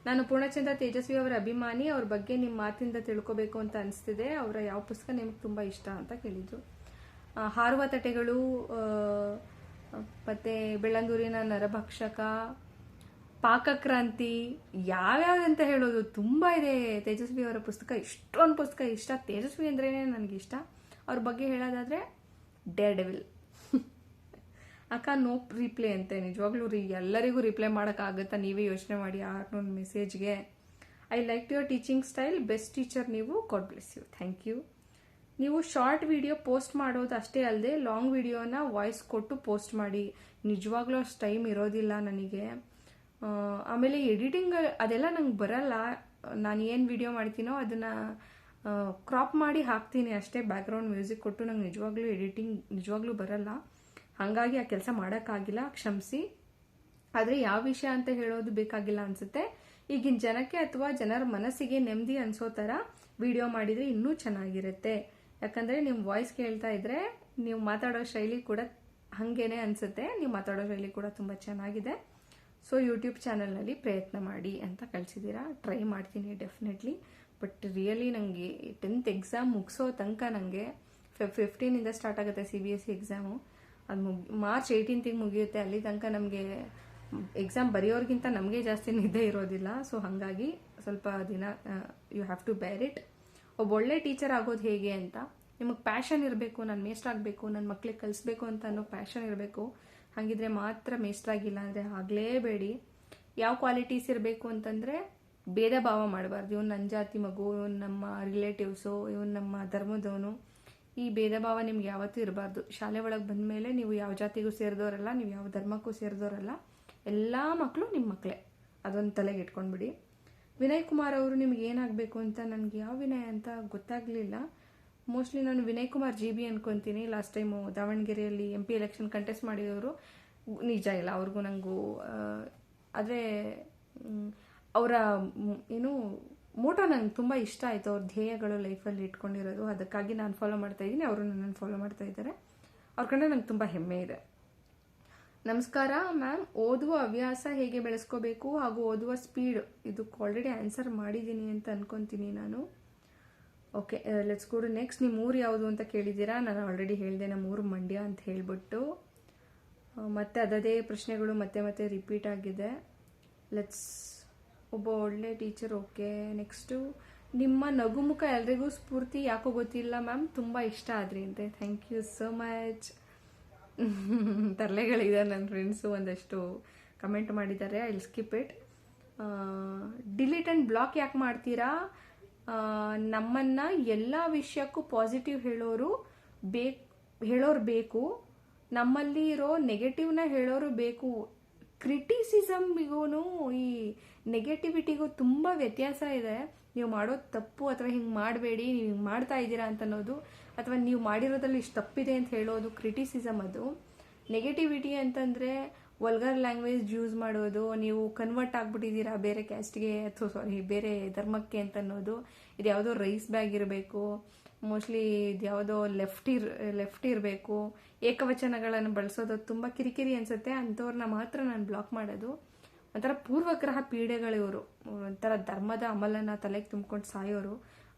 ನಾನು ಪೂರ್ಣಚಂದ್ರ ತೇಜಸ್ವಿ ಅವರ ಅಭಿಮಾನಿ, ಅವ್ರ ಬಗ್ಗೆ ನಿಮ್ಮ ಮಾತಿಂದ ತಿಳ್ಕೊಬೇಕು ಅಂತ ಅನಿಸ್ತಿದೆ, ಅವರ ಯಾವ ಪುಸ್ತಕ ನಿಮ್ಗೆ ತುಂಬ ಇಷ್ಟ ಅಂತ ಕೇಳಿದ್ರು. ಹಾರುವ ತಟೆಗಳು, ಮತ್ತು ಬೆಳ್ಳಂದೂರಿನ ನರಭಕ್ಷಕ, ಪಾಕಕ್ರಾಂತಿ, ಯಾವ್ಯಾವ್ದಂತ ಹೇಳೋದು ತುಂಬ ಇದೆ. ತೇಜಸ್ವಿ ಅವರ ಪುಸ್ತಕ, ಇಷ್ಟೊಂದು ಪುಸ್ತಕ ಇಷ್ಟ. ತೇಜಸ್ವಿ ಅಂದ್ರೇ ನನಗಿಷ್ಟ. ಅವ್ರ ಬಗ್ಗೆ ಹೇಳೋದಾದರೆ ಡೇರ್ ಡೆವಿಲ್. ಅಕ್ಕ ನೋ ರಿಪ್ಲೈ ಅಂತೆ, ನಿಜವಾಗ್ಲೂ ಎಲ್ಲರಿಗೂ ರಿಪ್ಲೈ ಮಾಡೋಕ್ಕಾಗುತ್ತಾ? ನೀವೇ ಯೋಚನೆ ಮಾಡಿ 600 ಮೆಸೇಜ್ಗೆ. I like your teaching style, best teacher ನೀವು, God bless you. Thank you. ನೀವು ಶಾರ್ಟ್ ವಿಡಿಯೋ ಪೋಸ್ಟ್ ಮಾಡೋದು ಅಷ್ಟೇ ಅಲ್ಲದೆ ಲಾಂಗ್ ವಿಡಿಯೋನ ವಾಯ್ಸ್ ಕೊಟ್ಟು ಪೋಸ್ಟ್ ಮಾಡಿ. ನಿಜವಾಗ್ಲೂ ಅಷ್ಟು ಟೈಮ್ ಇರೋದಿಲ್ಲ ನನಗೆ. ಆಮೇಲೆ ಎಡಿಟಿಂಗ್ ಅದೆಲ್ಲ ನಂಗೆ ಬರಲ್ಲ. ನಾನು ಏನು ವಿಡಿಯೋ ಮಾಡ್ತೀನೋ ಅದನ್ನು ಕ್ರಾಪ್ ಮಾಡಿ ಹಾಕ್ತೀನಿ ಅಷ್ಟೇ, ಬ್ಯಾಕ್ಗ್ರೌಂಡ್ ಮ್ಯೂಸಿಕ್ ಕೊಟ್ಟು. ನಂಗೆ ನಿಜವಾಗ್ಲೂ ಎಡಿಟಿಂಗ್ ನಿಜವಾಗ್ಲೂ ಬರಲ್ಲ, ಹಾಗಾಗಿ ಆ ಕೆಲಸ ಮಾಡೋಕ್ಕಾಗಿಲ್ಲ, ಕ್ಷಮಿಸಿ. ಆದರೆ ಯಾವ ವಿಷಯ ಅಂತ ಹೇಳೋದು ಬೇಕಾಗಿಲ್ಲ ಅನಿಸುತ್ತೆ. ಈಗಿನ ಜನಕ್ಕೆ ಅಥವಾ ಜನರ ಮನಸ್ಸಿಗೆ ನೆಮ್ಮದಿ ಅನಿಸೋ ಥರ ವಿಡಿಯೋ ಮಾಡಿದರೆ ಇನ್ನೂ ಚೆನ್ನಾಗಿರುತ್ತೆ. ಯಾಕಂದರೆ ನಿಮ್ಮ ವಾಯ್ಸ್ ಕೇಳ್ತಾ ಇದ್ರೆ ನೀವು ಮಾತಾಡೋ ಶೈಲಿ ಕೂಡ ಹಾಗೇನೆ ಅನಿಸುತ್ತೆ. ನೀವು ಮಾತಾಡೋ ಶೈಲಿ ಕೂಡ ತುಂಬ ಚೆನ್ನಾಗಿದೆ. ಸೊ ಯೂಟ್ಯೂಬ್ ಚಾನಲ್ನಲ್ಲಿ ಪ್ರಯತ್ನ ಮಾಡಿ ಅಂತ ಕಳಿಸಿದ್ದೀರಾ. ಟ್ರೈ ಮಾಡ್ತೀನಿ ಡೆಫಿನೆಟ್ಲಿ. ಬಟ್ ರಿಯಲಿ ನನಗೆ 10th ಎಕ್ಸಾಮ್ ಮುಗಿಸೋ ತನಕ ನನಗೆ Feb 15 ಸ್ಟಾರ್ಟ್ ಆಗುತ್ತೆ CBSE ಎಕ್ಸಾಮು. ಅದು March 18 ಮುಗಿಯುತ್ತೆ. ಅಲ್ಲಿ ತನಕ ನಮಗೆ ಎಕ್ಸಾಮ್ ಬರೆಯೋರ್ಗಿಂತ ನಮಗೆ ಜಾಸ್ತಿ ನಿದ್ದೆ ಇರೋದಿಲ್ಲ. ಸೊ ಹಾಗಾಗಿ ಸ್ವಲ್ಪ ದಿನ you have to bear it. ಒಬ್ಬ ಒಳ್ಳೆ ಟೀಚರ್ ಆಗೋದು ಹೇಗೆ ಅಂತ, ನಿಮಗೆ ಪ್ಯಾಷನ್ ಇರಬೇಕು. ನಾನು ಮೇಷ್ಟ್ರಾಗಬೇಕು, ನನ್ನ ಮಕ್ಳಿಗೆ ಕಲಿಸ್ಬೇಕು ಅಂತ ಅನ್ನೋ ಪ್ಯಾಷನ್ ಇರಬೇಕು. ಹಾಗಿದ್ರೆ ಮಾತ್ರ ಮೇಷ್ಟ್ರಾಗಿಲ್ಲ ಅಂದರೆ ಆಗಲೇಬೇಡಿ. ಯಾವ ಕ್ವಾಲಿಟೀಸ್ ಇರಬೇಕು ಅಂತಂದರೆ ಭೇದ ಭಾವ ಮಾಡಬಾರ್ದು. ಇವನು ನನ್ನ ಜಾತಿ ಮಗು, ಇವನು ನಮ್ಮ ರಿಲೇಟಿವ್ಸು, ಇವನು ನಮ್ಮ ಧರ್ಮದವನು, ಈ ಭೇದ ಭಾವ ನಿಮ್ಗೆ ಯಾವತ್ತೂ ಇರಬಾರ್ದು. ಶಾಲೆ ಒಳಗೆ ಬಂದ ಮೇಲೆ ನೀವು ಯಾವ ಜಾತಿಗೂ ಸೇರಿದವರಲ್ಲ, ನೀವು ಯಾವ ಧರ್ಮಕ್ಕೂ ಸೇರಿದವರಲ್ಲ, ಎಲ್ಲ ಮಕ್ಕಳು ನಿಮ್ಮ ಮಕ್ಕಳೇ. ಅದೊಂದು ತಲೆಗೆ ಇಟ್ಕೊಂಡ್ಬಿಡಿ. ವಿನಯ್ ಕುಮಾರ್ ಅವರು ನಿಮ್ಗೆ ಏನಾಗಬೇಕು ಅಂತ ನನಗೆ ಯಾವ ವಿನಯ್ ಅಂತ ಗೊತ್ತಾಗಲಿಲ್ಲ. ಮೋಸ್ಟ್ಲಿ ನಾನು ವಿನಯ್ ಕುಮಾರ್ GB ಅನ್ಕೊತೀನಿ. ಲಾಸ್ಟ್ ಟೈಮು ದಾವಣಗೆರೆಯಲ್ಲಿ MP ಎಲೆಕ್ಷನ್ ಕಂಟೆಸ್ಟ್ ಮಾಡಿದವರು. ನಿಜ ಇಲ್ಲ ಅವ್ರಿಗೂ ನನಗೂ. ಆದರೆ ಅವರ ಏನು ಮೋಟೋ ನಂಗೆ ತುಂಬ ಇಷ್ಟ ಆಯಿತು. ಅವ್ರ ಧ್ಯೇಯಗಳು ಲೈಫಲ್ಲಿ ಇಟ್ಕೊಂಡಿರೋದು, ಅದಕ್ಕಾಗಿ ನಾನು ಫಾಲೋ ಮಾಡ್ತಾ ಇದ್ದೀನಿ, ಅವರು ನನ್ನನ್ನು ಫಾಲೋ ಮಾಡ್ತಾ ಇದ್ದಾರೆ. ಅವ್ರ ಕಂಡ್ರೆ ನಂಗೆ ತುಂಬ ಹೆಮ್ಮೆ ಇದೆ. ನಮಸ್ಕಾರ ಮ್ಯಾಮ್, ಓದುವ ಹವ್ಯಾಸ ಹೇಗೆ ಬೆಳೆಸ್ಕೋಬೇಕು ಹಾಗೂ ಓದುವ ಸ್ಪೀಡ್, ಇದಕ್ಕೆ ಆಲ್ರೆಡಿ ಆನ್ಸರ್ ಮಾಡಿದ್ದೀನಿ ಅಂತ ಅನ್ಕೊತೀನಿ ನಾನು. Okay, let's go to next. ನಿಮ್ಮ ಊರು ಯಾವುದು ಅಂತ ಕೇಳಿದ್ದೀರಾ. ನಾನು ಆಲ್ರೆಡಿ ಹೇಳಿದೆ ನಮ್ಮ ಊರು ಮಂಡ್ಯ ಅಂತ ಹೇಳಿಬಿಟ್ಟು. ಮತ್ತೆ ಅದೇ ಪ್ರಶ್ನೆಗಳು ಮತ್ತೆ ಮತ್ತೆ ರಿಪೀಟ್ ಆಗಿದೆ. ಲೆಟ್ಸ್ ಒಬ್ಬ ಒಳ್ಳೆ ಟೀಚರ್. ಓಕೆ, ನೆಕ್ಸ್ಟು ನಿಮ್ಮ ನಗುಮುಖ ಎಲ್ರಿಗೂ ಸ್ಫೂರ್ತಿ, ಯಾಕೋ ಗೊತ್ತಿಲ್ಲ ಮ್ಯಾಮ್, ತುಂಬ ಇಷ್ಟ ಆದ್ರಿ ಅಂತೆ. Thank you so much. ತರಲೆಗಳಿದೆ ನನ್ನ ಫ್ರೆಂಡ್ಸು, ಒಂದಷ್ಟು ಕಮೆಂಟ್ ಮಾಡಿದ್ದಾರೆ. I will skip it. Delete and block ಯಾಕೆ ಮಾಡ್ತೀರಾ? ನಮ್ಮನ್ನು ಎಲ್ಲ ವಿಷಯಕ್ಕೂ ಪಾಸಿಟಿವ್ ಹೇಳೋರು ಬೇಕು, ನಮ್ಮಲ್ಲಿ ಇರೋ ನೆಗೆಟಿವ್ನ ಹೇಳೋರು ಬೇಕು. ಕ್ರಿಟಿಸಿಸಮ್ಗೂ ಈ ನೆಗೆಟಿವಿಟಿಗೂ ತುಂಬ ವ್ಯತ್ಯಾಸ ಇದೆ. ನೀವು ಮಾಡೋದು ತಪ್ಪು ಅಥವಾ ಹಿಂಗೆ ಮಾಡಬೇಡಿ, ನೀವು ಹಿಂಗೆ ಮಾಡ್ತಾ ಇದ್ದೀರಾ ಅಂತ ಅನ್ನೋದು, ಅಥವಾ ನೀವು ಮಾಡಿರೋದ್ರಲ್ಲಿ ಇಷ್ಟು ತಪ್ಪಿದೆ ಅಂತ ಹೇಳೋದು ಕ್ರಿಟಿಸಿಸಮ್. ಅದು ನೆಗೆಟಿವಿಟಿ ಅಂತಂದರೆ ವಲ್ಗರ್ ಲ್ಯಾಂಗ್ವೇಜ್ ಯೂಸ್ ಮಾಡೋದು, ನೀವು ಕನ್ವರ್ಟ್ ಆಗಿಬಿಟ್ಟಿದ್ದೀರಾ ಬೇರೆ ಕ್ಯಾಸ್ಟ್ಗೆ ಅಥವಾ ಬೇರೆ ಧರ್ಮಕ್ಕೆ ಅಂತ ಅನ್ನೋದು. ಇದು ಯಾವುದೋ ರೈಸ್ ಬ್ಯಾಗ್ ಇರಬೇಕು, ಮೋಸ್ಟ್ಲಿ ಇದು ಯಾವುದೋ ಲೆಫ್ಟ್ ಇರಬೇಕು. ಏಕವಚನಗಳನ್ನು ಬಳಸೋದು ತುಂಬ ಕಿರಿಕಿರಿ ಅನಿಸುತ್ತೆ. ಅಂಥವ್ರನ್ನ ಮಾತ್ರ ನಾನು ಬ್ಲಾಕ್ ಮಾಡೋದು. ಒಂಥರ ಪೂರ್ವಗ್ರಹ ಪೀಡೆಗಳಿವರು, ಒಂಥರ ಧರ್ಮದ ಅಮಲನ್ನು ತಲೆಗೆ ತುಂಬ್ಕೊಂಡು ಸಾಯೋರು.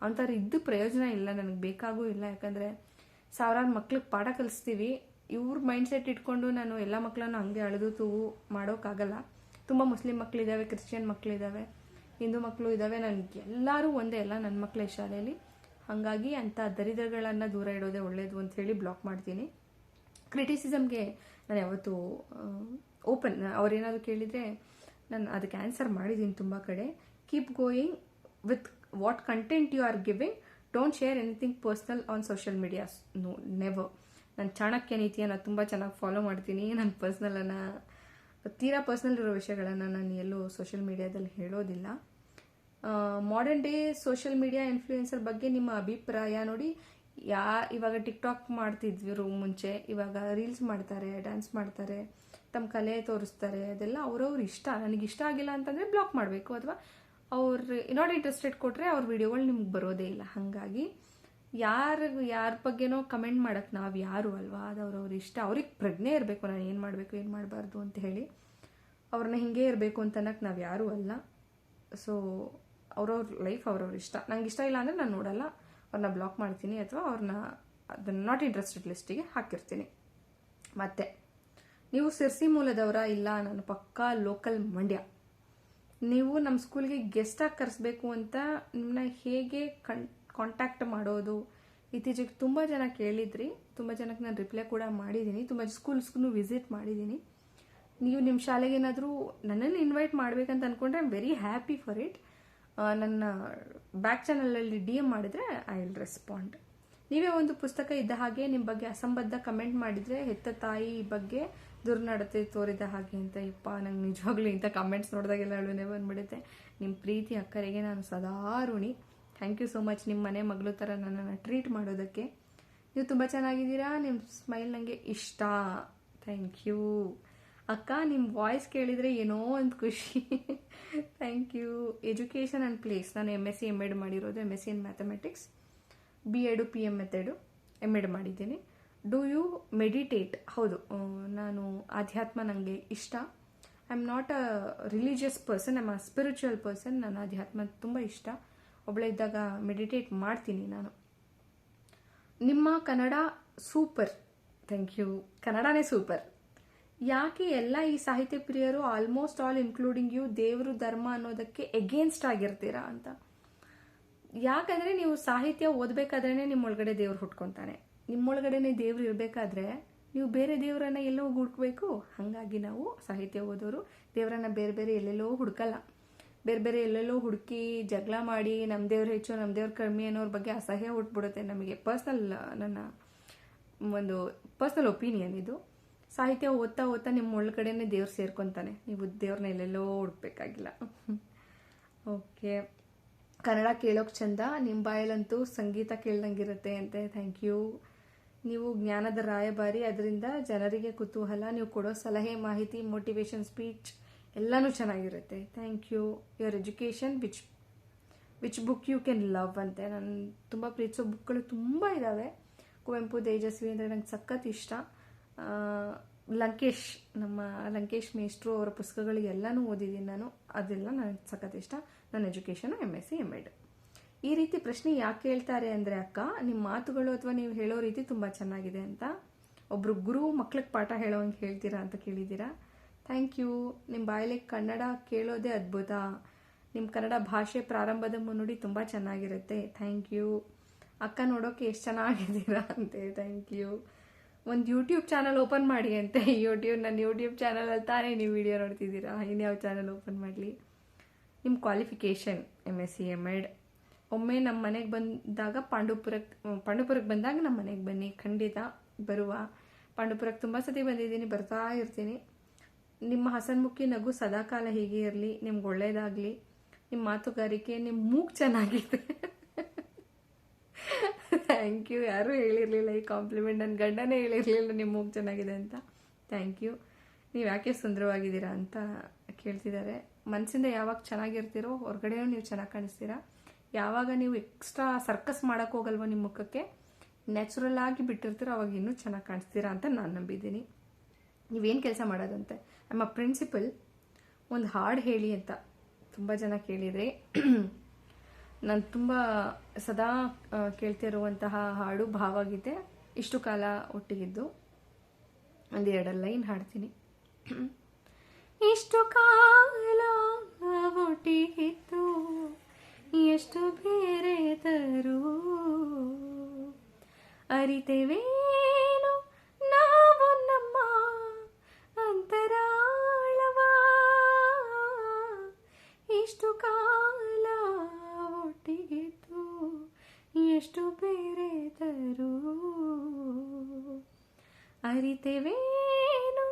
ಅಂಥವ್ರು ಇದ್ದು ಪ್ರಯೋಜನ ಇಲ್ಲ, ನನಗೆ ಬೇಕಾಗೂ ಇಲ್ಲ. ಯಾಕಂದರೆ ಸಾವಿರಾರು ಮಕ್ಳಿಗೆ ಪಾಠ ಕಲಿಸ್ತೀವಿ, ಇವ್ರ ಮೈಂಡ್ಸೆಟ್ ಇಟ್ಕೊಂಡು ನಾನು ಎಲ್ಲ ಮಕ್ಕಳನ್ನು ಹಂಗೆ ಅಳೆದು ತೂವು ಮಾಡೋಕ್ಕಾಗಲ್ಲ. ತುಂಬ ಮುಸ್ಲಿಂ ಮಕ್ಕಳಿದ್ದಾವೆ, ಕ್ರಿಶ್ಚಿಯನ್ ಮಕ್ಕಳಿದ್ದಾವೆ, ಹಿಂದೂ ಮಕ್ಕಳು ಇದ್ದಾವೆ. ನನಗೆ ಎಲ್ಲರೂ ಒಂದೇ ಅಲ್ಲ, ನನ್ನ ಮಕ್ಕಳೇ ಶಾಲೆಯಲ್ಲಿ. ಹಾಗಾಗಿ ಅಂಥ ದರಿದ್ರಗಳನ್ನು ದೂರ ಇಡೋದೇ ಒಳ್ಳೆಯದು ಅಂಥೇಳಿ ಬ್ಲಾಕ್ ಮಾಡ್ತೀನಿ. ಕ್ರಿಟಿಸಿಸಮ್ಗೆ ನಾನು ಯಾವತ್ತೂ ಓಪನ್, ಅವ್ರೇನಾದರೂ ಕೇಳಿದರೆ ನಾನು ಅದಕ್ಕೆ ಆನ್ಸರ್ ಮಾಡಿದ್ದೀನಿ ತುಂಬ ಕಡೆ. Keep going with what content you are giving, don't share anything personal on social medias, no never. ನಾನು ಚಾಣಕ್ಯ ನೀತಿಯನ್ನು ತುಂಬ ಚೆನ್ನಾಗಿ ಫಾಲೋ ಮಾಡ್ತೀನಿ. ನನ್ನ ಪರ್ಸ್ನಲನ್ನು, ತೀರಾ ಪರ್ಸ್ನಲ್ ಇರೋ ವಿಷಯಗಳನ್ನು ನಾನು ಎಲ್ಲೂ ಸೋಷಿಯಲ್ ಮೀಡಿಯಾದಲ್ಲಿ ಹೇಳೋದಿಲ್ಲ. Modern day social media influencer ಬಗ್ಗೆ ನಿಮ್ಮ ಅಭಿಪ್ರಾಯ ನೋಡಿ. ಇವಾಗ ಟಿಕ್ಟಾಕ್ ಮಾಡ್ತಿದ್ವಿ ಮುಂಚೆ, ಇವಾಗ ರೀಲ್ಸ್ ಮಾಡ್ತಾರೆ, ಡ್ಯಾನ್ಸ್ ಮಾಡ್ತಾರೆ, ತಮ್ಮ ಕಲೆ ತೋರಿಸ್ತಾರೆ. ಅದೆಲ್ಲ ಅವ್ರವ್ರ ಇಷ್ಟ. ನನಗೆ ಇಷ್ಟ ಆಗಿಲ್ಲ ಅಂತಂದರೆ ಬ್ಲಾಕ್ ಮಾಡಬೇಕು, ಅಥವಾ ಅವ್ರು ನಾಟ್ ಇಂಟ್ರೆಸ್ಟೆಡ್ ಕೊಟ್ಟರೆ ಅವ್ರ ವಿಡಿಯೋಗಳು ನಿಮ್ಗೆ ಬರೋದೇ ಇಲ್ಲ. ಹಾಗಾಗಿ ಯಾರ ಬಗ್ಗೆನೋ ಕಮೆಂಟ್ ಮಾಡೋಕ್ಕೆ ನಾವು ಯಾರು ಅಲ್ವಾ, ಅದು ಅವ್ರವ್ರ ಇಷ್ಟ. ಅವ್ರಿಗೆ ಪ್ರಜ್ಞೆ ಇರಬೇಕು, ನಾನು ಏನು ಮಾಡಬೇಕು ಏನು ಮಾಡಬಾರ್ದು ಅಂತ ಹೇಳಿ. ಅವ್ರನ್ನ ಹಿಂಗೆ ಇರಬೇಕು ಅಂತ ಅನ್ನೋಕ್ಕೆ ನಾವು ಯಾರೂ ಅಲ್ಲ. ಸೊ ಅವ್ರವ್ರ ಲೈಫ್ ಅವ್ರವ್ರ ಇಷ್ಟ. ನಂಗೆ ಇಷ್ಟ ಇಲ್ಲ ಅಂದರೆ ನಾನು ನೋಡಲ್ಲ, ಅವ್ರನ್ನ ಬ್ಲಾಕ್ ಮಾಡ್ತೀನಿ, ಅಥವಾ ಅವ್ರನ್ನ ಅದನ್ನು ನಾಟ್ ಇಂಟ್ರೆಸ್ಟೆಡ್ ಲಿಸ್ಟಿಗೆ ಹಾಕಿರ್ತೀನಿ. ಮತ್ತು ನೀವು ಸಿರ್ಸಿ ಮೂಲದವರ? ಇಲ್ಲ, ನಾನು ಪಕ್ಕಾ ಲೋಕಲ್ ಮಂಡ್ಯ. ನೀವು ನಮ್ಮ ಸ್ಕೂಲ್ಗೆ ಗೆಸ್ಟಾಗಿ ಕರೆಸ್ಬೇಕು ಅಂತ ನಿಮ್ಮನ್ನ ಹೇಗೆ ಕಾಂಟ್ಯಾಕ್ಟ್ ಮಾಡೋದು? ಇತ್ತೀಚೆಗೆ ತುಂಬ ಜನ ಕೇಳಿದ್ರಿ, ತುಂಬ ಜನಕ್ಕೆ ನಾನು ರಿಪ್ಲೈ ಕೂಡ ಮಾಡಿದ್ದೀನಿ, ತುಂಬ ಸ್ಕೂಲ್ಸ್ಗೂ ವಿಸಿಟ್ ಮಾಡಿದ್ದೀನಿ. ನೀವು ನಿಮ್ಮ ಶಾಲೆಗೆ ಏನಾದರೂ ನನ್ನನ್ನು ಇನ್ವೈಟ್ ಮಾಡಬೇಕಂತ ಅಂದ್ಕೊಂಡ್ರೆ I am very happy for it. ನನ್ನ ಬ್ಯಾಕ್ ಚಾನಲಲ್ಲಿ DM ಮಾಡಿದರೆ ಐ ವಿಲ್ ರೆಸ್ಪಾಂಡ್. ನೀವೇ ಒಂದು ಪುಸ್ತಕ ಇದ್ದ ಹಾಗೆ ನಿಮ್ಮ ಬಗ್ಗೆ ಅಸಂಬದ್ಧ ಕಮೆಂಟ್ ಮಾಡಿದರೆ, ಹೆತ್ತ ತಾಯಿ ಬಗ್ಗೆ ದುರ್ನಡತೆ ತೋರಿದ ಹಾಗೆ ಅಂತ. ಯಪ್ಪ, ನಂಗೆ ನಿಜವಾಗ್ಲೂ ಇಂಥ ಕಮೆಂಟ್ಸ್ ನೋಡಿದಾಗೆಲ್ಲ ಅಳುನೇ ಬಂದ್ಬಿಡುತ್ತೆ. ನಿಮ್ಮ ಪ್ರೀತಿ ಅಕ್ಕರಿಗೆ ನಾನು ಸದಾ ಋಣಿ. ಥ್ಯಾಂಕ್ ಯು ಸೋ ಮಚ್, ನಿಮ್ಮ ಮನೆ ಮಗಳು ಥರ ನನ್ನನ್ನು ಟ್ರೀಟ್ ಮಾಡೋದಕ್ಕೆ. ನೀವು ತುಂಬ ಚೆನ್ನಾಗಿದ್ದೀರಾ, ನಿಮ್ಮ ಸ್ಮೈಲ್ ನನಗೆ ಇಷ್ಟ. ಥ್ಯಾಂಕ್ ಯು ಅಕ್ಕ. ನಿಮ್ಮ ವಾಯ್ಸ್ ಕೇಳಿದರೆ ಏನೋ ಒಂದು ಖುಷಿ. Thank you. Education and place, ನಾನು MSc MEd ಮಾಡಿರೋದು. MSc in mathematics, B.Ed PM method, MEd ಮಾಡಿದ್ದೀನಿ. Do you meditate? ಹೌದು, ನಾನು ಆಧ್ಯಾತ್ಮ ನನಗೆ ಇಷ್ಟ. I am not a religious person, I am a spiritual person. ನಾನು ಆಧ್ಯಾತ್ಮ ತುಂಬ ಇಷ್ಟ. ಒಬ್ಬಳೇ ಇದ್ದಾಗ ಮೆಡಿಟೇಟ್ ಮಾಡ್ತೀನಿ ನಾನು. ನಿಮ್ಮ ಕನ್ನಡ ಸೂಪರ್. Thank you. ಕನ್ನಡನೇ ಸೂಪರ್. ಯಾಕೆ ಎಲ್ಲ ಈ ಸಾಹಿತ್ಯ ಪ್ರಿಯರು ಆಲ್ಮೋಸ್ಟ್ ಆಲ್ ಇನ್ಕ್ಲೂಡಿಂಗ್ ಯು ದೇವರು ಧರ್ಮ ಅನ್ನೋದಕ್ಕೆ ಎಗೇನ್ಸ್ಟ್ ಆಗಿರ್ತೀರಾ ಅಂತ? ಯಾಕಂದರೆ ನೀವು ಸಾಹಿತ್ಯ ಓದಬೇಕಾದ್ರೇ ನಿಮ್ಮೊಳಗಡೆ ದೇವ್ರು ಹುಟ್ಕೊತಾನೆ. ನಿಮ್ಮೊಳಗಡೆನೆ ದೇವ್ರು ಇರಬೇಕಾದ್ರೆ ನೀವು ಬೇರೆ ದೇವರನ್ನ ಎಲ್ಲೋ ಹುಡುಕಬೇಕು. ಹಾಗಾಗಿ ನಾವು ಸಾಹಿತ್ಯ ಓದೋರು ದೇವರನ್ನ ಬೇರೆ ಬೇರೆ ಎಲ್ಲೆಲ್ಲೋ ಹುಡುಕಲ್ಲ. ಬೇರೆ ಬೇರೆ ಎಲ್ಲೆಲ್ಲೋ ಹುಡುಕಿ ಜಗಳ ಮಾಡಿ ನಮ್ಮ ದೇವ್ರು ಹೆಚ್ಚು ನಮ್ಮ ದೇವ್ರು ಕಡಿಮೆ ಅನ್ನೋರ ಬಗ್ಗೆ ಅಸಹ್ಯ ಹುಟ್ಬಿಡುತ್ತೆ ನಮಗೆ. ನನ್ನ ಒಂದು ಪರ್ಸ್ನಲ್ ಒಪಿನಿಯನ್ ಇದು. ಸಾಹಿತ್ಯ ಓದ್ತಾ ಓದ್ತಾ ನಿಮ್ಮ ಒಳಗಡೆನೆ ದೇವ್ರು ಸೇರ್ಕೊತಾನೆ. ನೀವು ದೇವ್ರನ್ನ ಎಲ್ಲೆಲ್ಲೋ ಹುಡುಕ್ಬೇಕಾಗಿಲ್ಲ. ಓಕೆ. ಕನ್ನಡ ಕೇಳೋಕೆ ಚಂದ, ನಿಮ್ಮ ಬಾಯಲ್ಲಂತೂ ಸಂಗೀತ ಕೇಳ್ದಂಗಿರುತ್ತೆ ಅಂತೆ. Thank you. ನೀವು ಜ್ಞಾನದ ರಾಯಭಾರಿ, ಅದರಿಂದ ಜನರಿಗೆ ಕುತೂಹಲ. ನೀವು ಕೊಡೋ ಸಲಹೆ, ಮಾಹಿತಿ, ಮೋಟಿವೇಶನ್ ಸ್ಪೀಚ್ ಎಲ್ಲನೂ ಚೆನ್ನಾಗಿರುತ್ತೆ. Thank you. Your education, which book you can love ಅಂತೆ. ನಾನು ತುಂಬ ಪ್ರೀತಿಸೋ ಬುಕ್ಗಳು ತುಂಬ ಇದ್ದಾವೆ. ಕುವೆಂಪು, ತೇಜಸ್ವಿ ಅಂದರೆ ನಂಗೆ ಸಖತ್ ಇಷ್ಟ. ನಮ್ಮ ಲಂಕೇಶ್ ಮೇಷ್ಟ್ರು ಅವರ ಪುಸ್ತಕಗಳಿಗೆಲ್ಲನೂ ಓದಿದ್ದೀನಿ ನಾನು. ಅದೆಲ್ಲ ನನಗೆ ಸಖತ್ ಇಷ್ಟ. ನನ್ನ ಎಜುಕೇಷನು MSc MEd. ಈ ರೀತಿ ಪ್ರಶ್ನೆ ಯಾಕೆ ಹೇಳ್ತಾರೆ ಅಂದರೆ ಅಕ್ಕ, ನಿಮ್ಮ ಮಾತುಗಳು ಅಥವಾ ನೀವು ಹೇಳೋ ರೀತಿ ತುಂಬ ಚೆನ್ನಾಗಿದೆ ಅಂತ. ಒಬ್ಬರು ಗುರು ಮಕ್ಳಿಗೆ ಪಾಠ ಹೇಳೋಂಗೆ ಹೇಳ್ತೀರಾ ಅಂತ ಕೇಳಿದ್ದೀರಾ. Thank you. ನಿಮ್ಮ ಬಾಯಲ್ಲಿ ಕನ್ನಡ ಕೇಳೋದೇ ಅದ್ಭುತ. ನಿಮ್ಮ ಕನ್ನಡ ಭಾಷೆ ಪ್ರಾರಂಭದ ಮುನ್ನುಡಿ ತುಂಬ ಚೆನ್ನಾಗಿರುತ್ತೆ. ಥ್ಯಾಂಕ್ ಯು ಅಕ್ಕ. ನೋಡೋಕೆ ಎಷ್ಟು ಚೆನ್ನಾಗಿದ್ದೀರಾ ಅಂತೆ. Thank you. ಒಂದು ಯೂಟ್ಯೂಬ್ ಚಾನಲ್ ಓಪನ್ ಮಾಡಿ ಅಂತೆ. ನನ್ನ ಯೂಟ್ಯೂಬ್ ಚಾನಲಲ್ಲಿ ತಾನೇ ನೀವು ವಿಡಿಯೋ ನೋಡ್ತಿದ್ದೀರಾ, ಇನ್ಯಾವ ಚಾನಲ್ ಓಪನ್ ಮಾಡಲಿ? ನಿಮ್ಮ ಕ್ವಾಲಿಫಿಕೇಷನ್ MSc MEd. ಒಮ್ಮೆ ನಮ್ಮ ಮನೆಗೆ ಬಂದಾಗ ಪಾಂಡುಪುರಕ್ಕೆ ಬಂದಾಗ ನಮ್ಮ ಮನೆಗೆ ಬನ್ನಿ, ಖಂಡಿತ ಬರುವ. ಪಾಂಡುಪುರಕ್ಕೆ ತುಂಬ ಸತಿ ಬಂದಿದ್ದೀನಿ, ಬರ್ತಾ ಇರ್ತೀನಿ. ನಿಮ್ಮ ಹಸನ್ಮುಖಿ ನಗು ಸದಾಕಾಲ ಹೀಗೆ ಇರಲಿ, ನಿಮ್ಗೆ ಒಳ್ಳೇದಾಗಲಿ. ನಿಮ್ಮ ಮಾತುಗಾರಿಕೆ, ನಿಮ್ಮ ಮೂಗು ಚೆನ್ನಾಗಿದೆ. Thank you. ಯಾರೂ ಹೇಳಿರಲಿಲ್ಲ ಈ ಕಾಂಪ್ಲಿಮೆಂಟ್, ನನ್ನ ಗಂಡನೇ ಹೇಳಿರಲಿಲ್ಲ ನಿಮ್ಮ ಮೂಗು ಚೆನ್ನಾಗಿದೆ ಅಂತ. Thank you. ನೀವು ಯಾಕೆ ಸುಂದರವಾಗಿದ್ದೀರಾ ಅಂತ ಕೇಳ್ತಿದ್ದಾರೆ. ಮನಸ್ಸಿಂದ ಯಾವಾಗ ಚೆನ್ನಾಗಿರ್ತೀರೋ ಹೊರಗಡೆನೂ ನೀವು ಚೆನ್ನಾಗಿ ಕಾಣಿಸ್ತೀರಾ. ಯಾವಾಗ ನೀವು ಎಕ್ಸ್ಟ್ರಾ ಸರ್ಕಸ್ ಮಾಡೋಕ್ಕೆ ಹೋಗಲ್ವೋ ನಿಮ್ಮ ಮುಖಕ್ಕೆ, ನ್ಯಾಚುರಲ್ ಆಗಿ ಬಿಟ್ಟಿರ್ತೀರೋ ಅವಾಗ ಇನ್ನೂ ಚೆನ್ನಾಗಿ ಕಾಣಿಸ್ತೀರಾ ಅಂತ ನಾನು ನಂಬಿದ್ದೀನಿ. ನೀವೇನು ಕೆಲಸ ಮಾಡೋದಂತೆ? ನಮ್ಮ ಪ್ರಿನ್ಸಿಪಲ್ ಒಂದು ಹಾಡು ಹೇಳಿ ಅಂತ ತುಂಬ ಜನ ಕೇಳಿದ್ರಿ. ನಾನು ತುಂಬ ಸದಾ ಕೇಳ್ತಿರುವಂತಹ ಹಾಡು ಭಾವಗೀತೆ. ಇಷ್ಟು ಕಾಲ ಒಟ್ಟಿಗಿದ್ದು ಒಂದೆರಡು ಲೈನ್ ಹಾಡ್ತೀನಿ. ಇಷ್ಟು ಕಾಲ ಒಟ್ಟಿಗಿದ್ದು ಎಷ್ಟು ಬೇರೆ ತರು ಅರಿತೆವೇನು ನಾವು ನಮ್ಮ ಅಂತರಾಳವ. ಇಷ್ಟು ಕಾಲ ಒಟ್ಟಿಗಿದ್ದು ಎಷ್ಟು ಬೇರೆ ತರು ಅರಿತೆವೇನು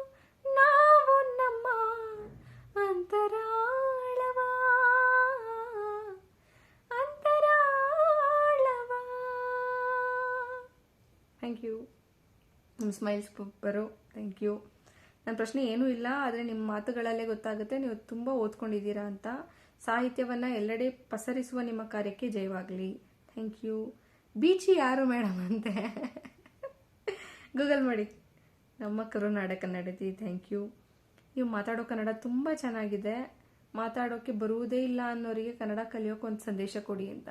ನಾವು ನಮ್ಮ ಅಂತರಾಳವ. Thank you. ನಿಮ್ಮ ಸ್ಮೈಲ್ಸ್ ಬರೋ ಥ್ಯಾಂಕ್ ಯು. ನನ್ನ ಪ್ರಶ್ನೆ ಏನೂ ಇಲ್ಲ, ಆದರೆ ನಿಮ್ಮ ಮಾತುಗಳಲ್ಲೇ ಗೊತ್ತಾಗುತ್ತೆ ನೀವು ತುಂಬ ಓದ್ಕೊಂಡಿದ್ದೀರಾ ಅಂತ. ಸಾಹಿತ್ಯವನ್ನು ಎಲ್ಲೆಡೆ ಪಸರಿಸುವ ನಿಮ್ಮ ಕಾರ್ಯಕ್ಕೆ ಜಯವಾಗಲಿ. Thank you. ಬೀಚಿ ಯಾರು ಮೇಡಮ್ ಅಂತೆ ಗೂಗಲ್ ಮಾಡಿ. ನಮ್ಮ ಕರುನಾಡ ಕನ್ನಡತಿ. Thank you. ನೀವು ಮಾತಾಡೋ ಕನ್ನಡ ತುಂಬ ಚೆನ್ನಾಗಿದೆ. ಮಾತಾಡೋಕ್ಕೆ ಬರುವುದೇ ಇಲ್ಲ ಅನ್ನೋರಿಗೆ ಕನ್ನಡ ಕಲಿಯೋಕೆ ಒಂದು ಸಂದೇಶ ಕೊಡಿ ಅಂತ.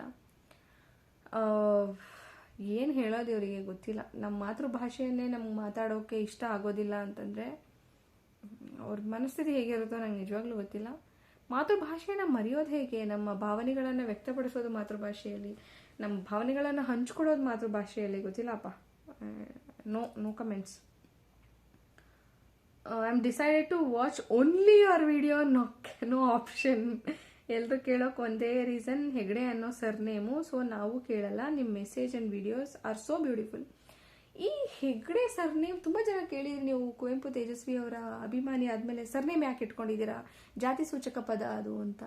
ಏನು ಹೇಳೋದು ಇವರಿಗೆ ಗೊತ್ತಿಲ್ಲ. ನಮ್ಮ ಮಾತೃಭಾಷೆಯನ್ನೇ ನಮ್ಗೆ ಮಾತಾಡೋಕ್ಕೆ ಇಷ್ಟ ಆಗೋದಿಲ್ಲ ಅಂತಂದರೆ ಅವ್ರ ಮನಸ್ಥಿತಿ ಹೇಗಿರುತ್ತೋ ನಂಗೆ ನಿಜವಾಗ್ಲೂ ಗೊತ್ತಿಲ್ಲ. ಮಾತೃಭಾಷೆನ ಮರೆಯೋದು ಹೇಗೆ? ನಮ್ಮ ಭಾವನೆಗಳನ್ನು ವ್ಯಕ್ತಪಡಿಸೋದು ಮಾತೃಭಾಷೆಯಲ್ಲಿ, ನಮ್ಮ ಭಾವನೆಗಳನ್ನು ಹಂಚ್ಕೊಳ್ಳೋದು ಮಾತೃಭಾಷೆಯಲ್ಲಿ. ಗೊತ್ತಿಲ್ಲಪ್ಪ. No comments. I am decided to watch only your video. No option. ಎಲ್ಲರೂ ಕೇಳೋಕೆ ಒಂದೇ ರೀಸನ್, ಹೆಗ್ಡೆ ಅನ್ನೋ ಸರ್ನೇಮು. ಸೊ ನಾವು ಕೇಳಲ್ಲ. ನಿಮ್ಮ message and videos R so beautiful. ಈ ಹೆಗ್ಡೆ ಸರ್ನೇಮ್ ತುಂಬ ಜನ ಕೇಳಿದ್ರಿ ನೀವು. ಕುವೆಂಪು ತೇಜಸ್ವಿ ಅವರ ಅಭಿಮಾನಿ ಆದಮೇಲೆ ಸರ್ನೇಮ್ ಯಾಕೆ ಇಟ್ಕೊಂಡಿದ್ದೀರಾ? ಜಾತಿ ಸೂಚಕ ಪದ ಅದು ಅಂತ.